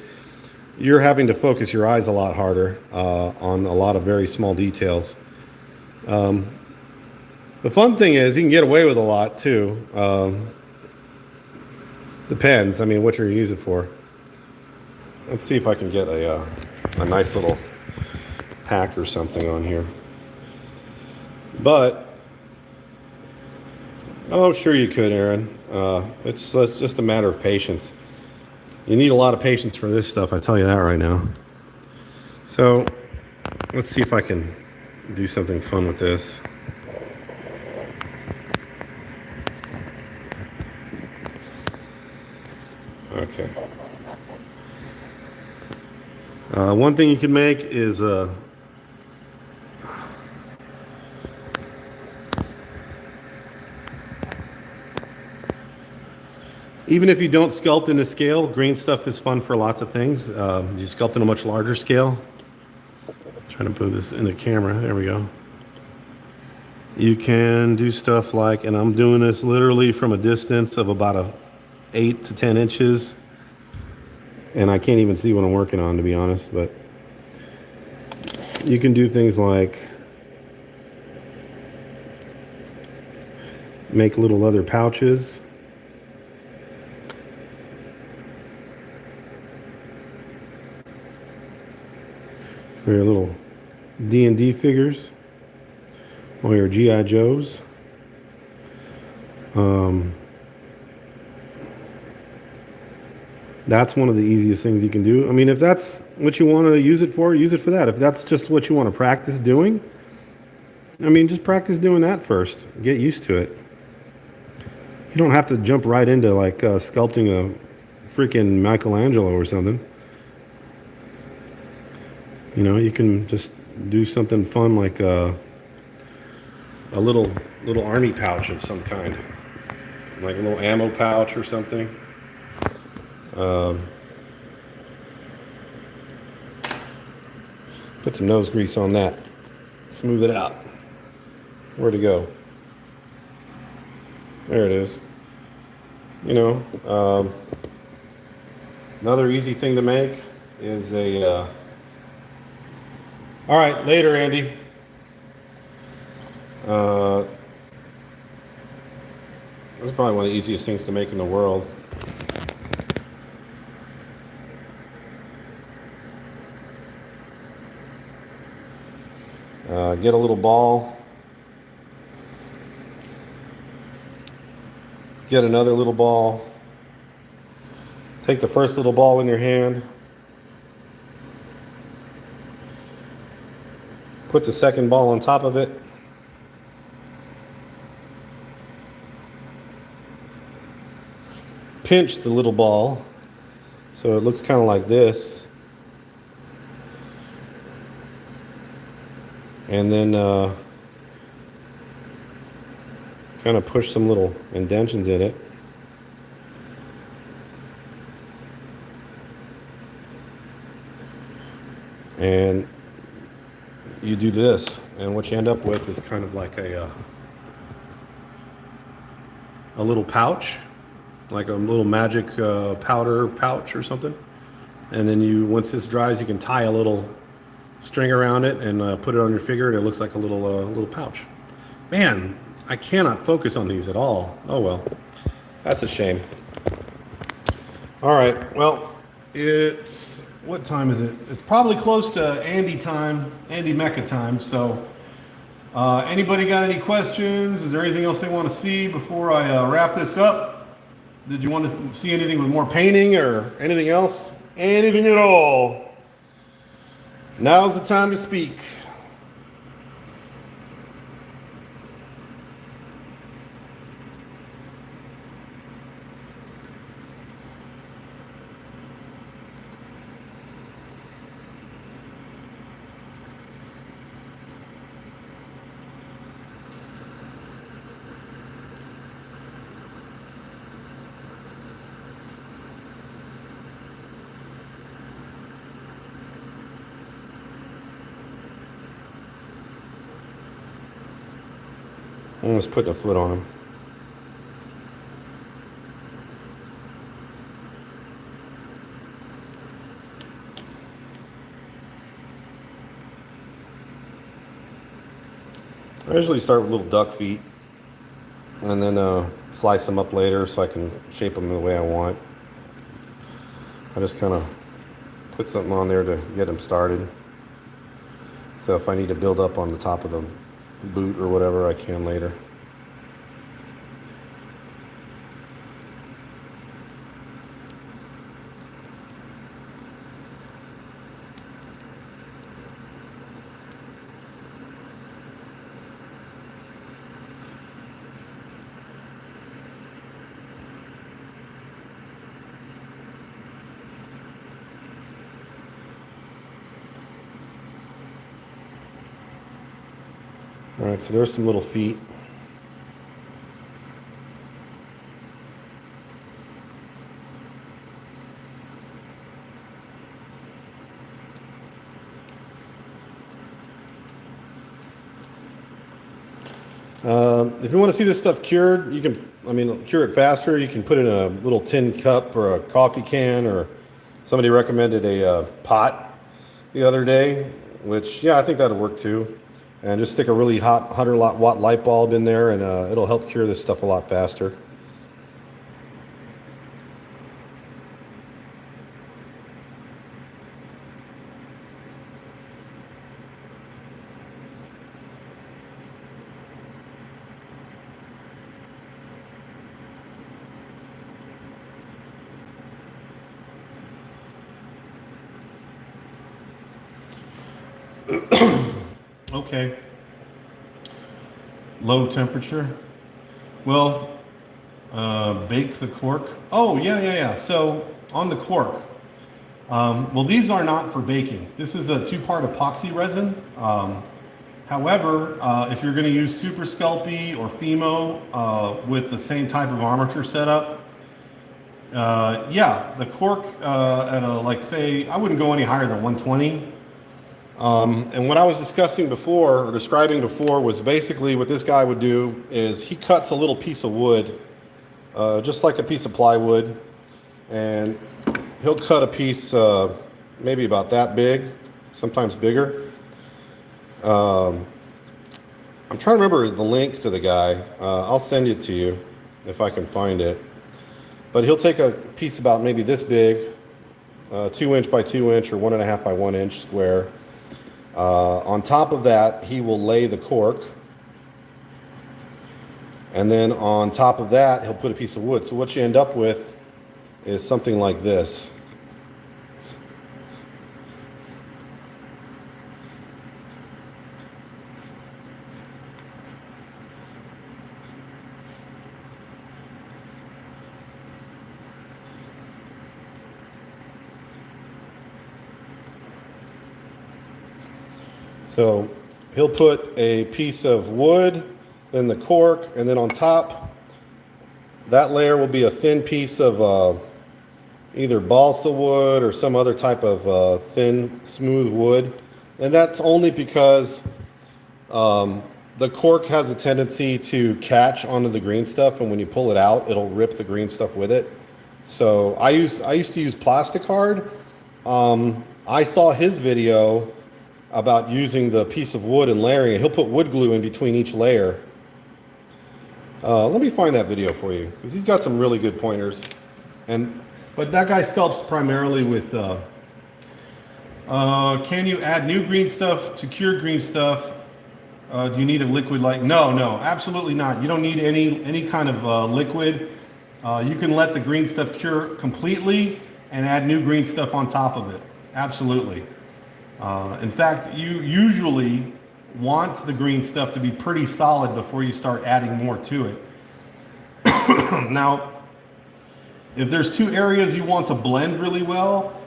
You're having to focus your eyes a lot harder on a lot of very small details. The fun thing is you can get away with a lot too. Depends, I mean, what you're using it for. Let's see if I can get a nice little pack or something on here. But, oh, sure you could, Aaron. It's just a matter of patience. You need a lot of patience for this stuff, I tell you that right now. So let's see if I can do something fun with this. Okay. One thing you can make is even if you don't sculpt in a scale, green stuff is fun for lots of things. You sculpt in a much larger scale. Trying to put this in the camera. There we go. You can do stuff like, and I'm doing this literally from a distance of about 8 to 10 inches. And I can't even see what I'm working on, to be honest, but you can do things like make little leather pouches. For your little D&D figures or your G.I. Joes. That's one of the easiest things you can do. I mean, if that's what you want to use it for that. If that's just what you want to practice doing, I mean, just practice doing that first. Get used to it. You don't have to jump right into like sculpting a freaking Michelangelo or something. You know, you can just do something fun like a little army pouch of some kind, like a little ammo pouch or something. Put some nose grease on that. Smooth it out. Where'd it go? There it is. You know, another easy thing to make is a. All right, later, Andy. That's probably one of the easiest things to make in the world. Get a little ball. Get another little ball. Take the first little ball in your hand. Put the second ball on top of it. Pinch the little ball so it looks kind of like this. And then kind of push some little indentions in it. And you do this, and what you end up with is kind of like a little pouch, like a little magic powder pouch or something. And then you, once this dries, you can tie a little string around it and put it on your figure, and it looks like a little pouch. Man, I cannot focus on these at all. Oh well, that's a shame. All right, well, it's, what time is it? It's probably close to Andy time, Andy Mecca time. So anybody got any questions? Is there anything else they want to see before I wrap this up? Did you want to see anything with more painting or anything else? Anything at all? Now's the time to speak. I'm just putting a foot on him. I usually start with little duck feet and then slice them up later so I can shape them the way I want. I just kind of put something on there to get them started. So if I need to build up on the top of the boot or whatever, I can later. All right, so there's some little feet. If you want to see this stuff cured, you can, cure it faster. You can put it in a little tin cup or a coffee can, or somebody recommended a pot the other day, which, yeah, I think that'll work too. And just stick a really hot 100-watt light bulb in there, and it'll help cure this stuff a lot faster. Okay. Low temperature. Well, bake the cork. Oh, yeah. So on the cork, well, these are not for baking. This is a 2-part epoxy resin. However, if you're going to use Super Sculpey or Fimo with the same type of armature setup, yeah, the cork at a, like, say, I wouldn't go any higher than 120. And what I was discussing before, or describing before, was basically what this guy would do is he cuts a little piece of wood, just like a piece of plywood, and he'll cut a piece maybe about that big, sometimes bigger. I'm trying to remember the link to the guy. I'll send it to you if I can find it. But he'll take a piece about maybe this big, 2-inch by 2-inch or 1.5 by 1-inch square. On top of that, he will lay the cork. And then on top of that, he'll put a piece of wood. So what you end up with is something like this. So he'll put a piece of wood, then the cork, and then on top, that layer will be a thin piece of either balsa wood or some other type of thin, smooth wood. And that's only because the cork has a tendency to catch onto the green stuff, and when you pull it out, it'll rip the green stuff with it. So I used to use plastic hard. I saw his video about using the piece of wood and layering it. He'll put wood glue in between each layer. Let me find that video for you, because he's got some really good pointers. But that guy sculpts primarily with, can you add new green stuff to cured green stuff? Do you need a liquid light? No, absolutely not. You don't need any kind of liquid. You can let the green stuff cure completely and add new green stuff on top of it. Absolutely. In fact, you usually want the green stuff to be pretty solid before you start adding more to it. Now, if there's 2 areas you want to blend really well,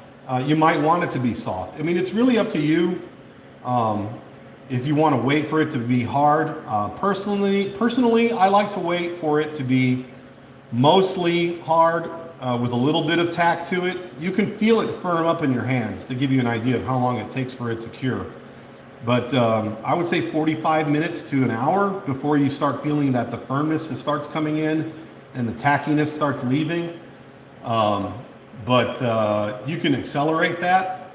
you might want it to be soft. I mean, it's really up to you if you want to wait for it to be hard. Personally, I like to wait for it to be mostly hard with a little bit of tack to it. You can feel it firm up in your hands to give you an idea of how long it takes for it to cure. But I would say 45 minutes to an hour before you start feeling that the firmness starts coming in and the tackiness starts leaving. But you can accelerate that.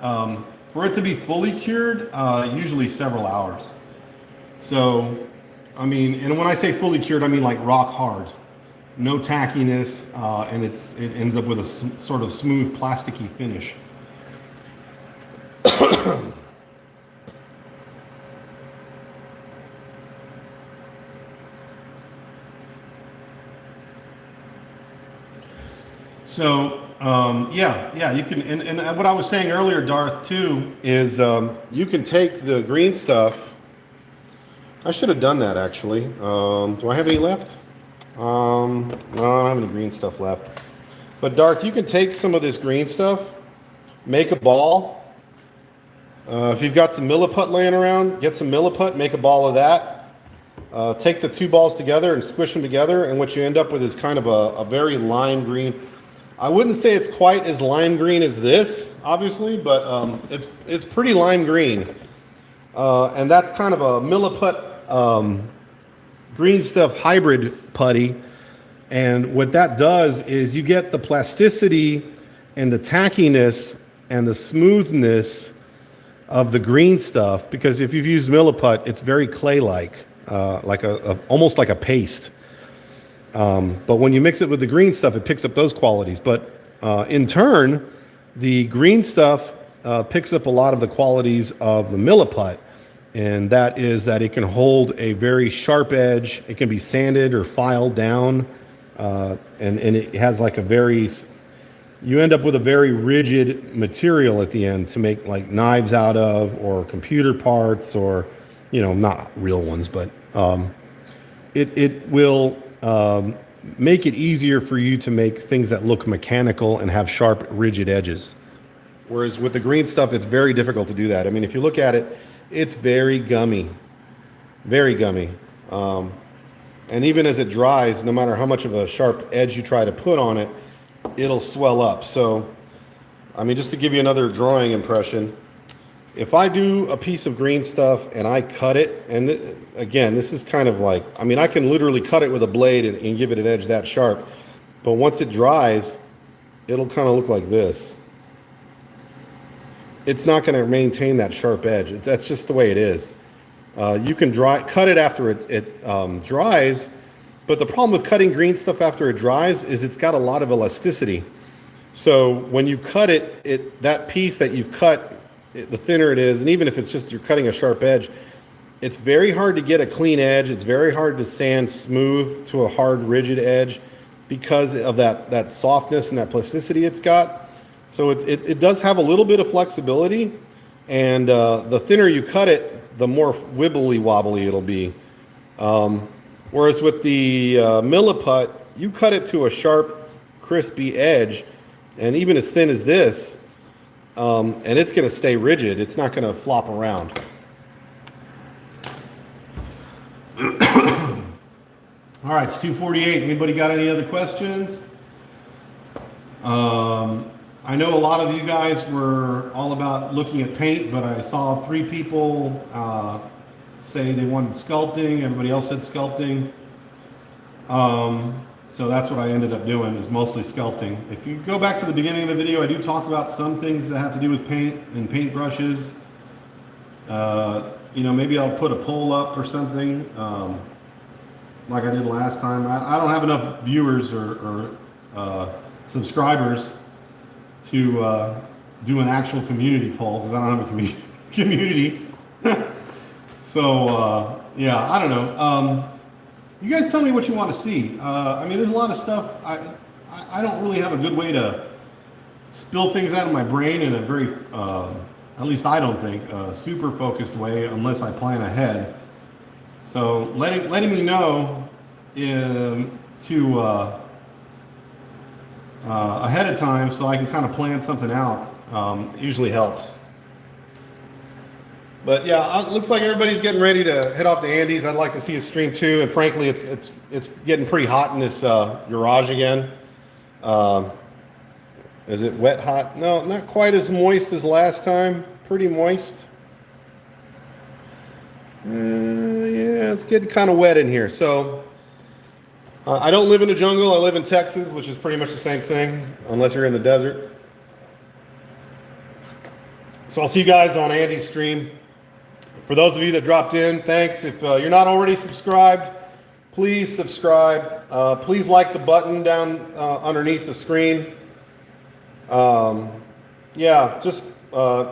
For it to be fully cured, usually several hours. So, I mean, and when I say fully cured, I mean like rock hard. No tackiness, and it ends up with a sort of smooth, plasticky finish. So, yeah, you can, and what I was saying earlier, Darth, too, is you can take the green stuff. I should have done that, actually. Do I have any left? No, I don't have any green stuff left. But Darth, you can take some of this green stuff, make a ball. If you've got some milliput laying around, get some milliput, make a ball of that. take the two balls together and squish them together, and what you end up with is kind of a very lime green. I wouldn't say it's quite as lime green as this, obviously, but it's pretty lime green. And that's kind of a Milliput green stuff hybrid putty. And what that does is you get the plasticity and the tackiness and the smoothness of the green stuff, because if you've used Milliput, it's very clay-like, like almost like a paste. But when you mix it with the green stuff, it picks up those qualities. But in turn, the green stuff picks up a lot of the qualities of the Milliput, and that is that it can hold a very sharp edge. It can be sanded or filed down, and it has like a very... You end up with a very rigid material at the end to make like knives out of, or computer parts, or, you know, not real ones, but it will make it easier for you to make things that look mechanical and have sharp, rigid edges. Whereas with the green stuff, it's very difficult to do that. I mean, if you look at it, it's very gummy, very gummy. And even as it dries, no matter how much of a sharp edge you try to put on it, it'll swell up. So, I mean, just to give you another drawing impression, if I do a piece of green stuff and I cut it, and again, this is kind of like, I mean, I can literally cut it with a blade and give it an edge that sharp, but once it dries, it'll kind of look like this. It's not going to maintain that sharp edge. That's just the way it is. You can cut it after it dries, but the problem with cutting green stuff after it dries is it's got a lot of elasticity. So when you cut it, that piece that you've cut, the thinner it is, and even if it's just you're cutting a sharp edge, it's very hard to get a clean edge. It's very hard to sand smooth to a hard, rigid edge because of that softness and that plasticity it's got. So it does have a little bit of flexibility, and the thinner you cut it, the more wibbly wobbly it'll be. Whereas with the Milliput, you cut it to a sharp, crispy edge, and even as thin as this, and it's going to stay rigid. It's not going to flop around. All right, it's 2:48. Anybody got any other questions? I know a lot of you guys were all about looking at paint, but I saw 3 people say they wanted sculpting. Everybody else said sculpting. So that's what I ended up doing, is mostly sculpting. If you go back to the beginning of the video, I do talk about some things that have to do with paint and paint brushes. You know, maybe I'll put a poll up or something, like I did last time. I don't have enough viewers or subscribers to do an actual community poll, because I don't have a community. So, yeah, I don't know. You guys tell me what you want to see. I mean, there's a lot of stuff. I don't really have a good way to spill things out of my brain in a very, at least I don't think, super focused way unless I plan ahead. So letting me know ahead of time so I can kind of plan something out usually helps. But yeah, it looks like everybody's getting ready to head off to Andy's. I'd like to see a stream too, and frankly, it's getting pretty hot in this garage again. Is it wet hot? No, not quite as moist as last time. Pretty moist. Yeah, it's getting kind of wet in here. So I don't live in the jungle. I live in Texas, which is pretty much the same thing, unless you're in the desert. So I'll see you guys on Andy's stream. For those of you that dropped in, thanks. If you're not already subscribed, please subscribe. Please like the button down underneath the screen. Yeah, just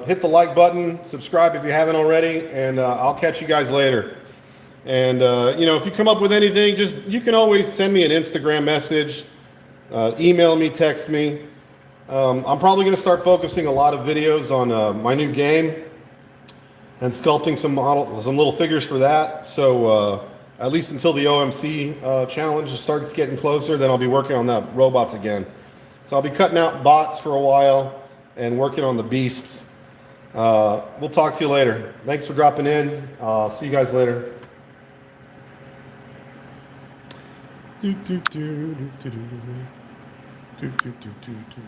hit the like button, subscribe if you haven't already, and I'll catch you guys later. And you know, if you come up with anything, you can always send me an Instagram message, email me, text me. I'm probably going to start focusing a lot of videos on my new game and sculpting some little figures for that. So at least until the OMC challenge starts getting closer, then I'll be working on the robots again. So I'll be cutting out bots for a while and working on the beasts. We'll talk to you later. Thanks for dropping in. See you guys later. Do, do, do, do, do, do. Do, do, do, do, do.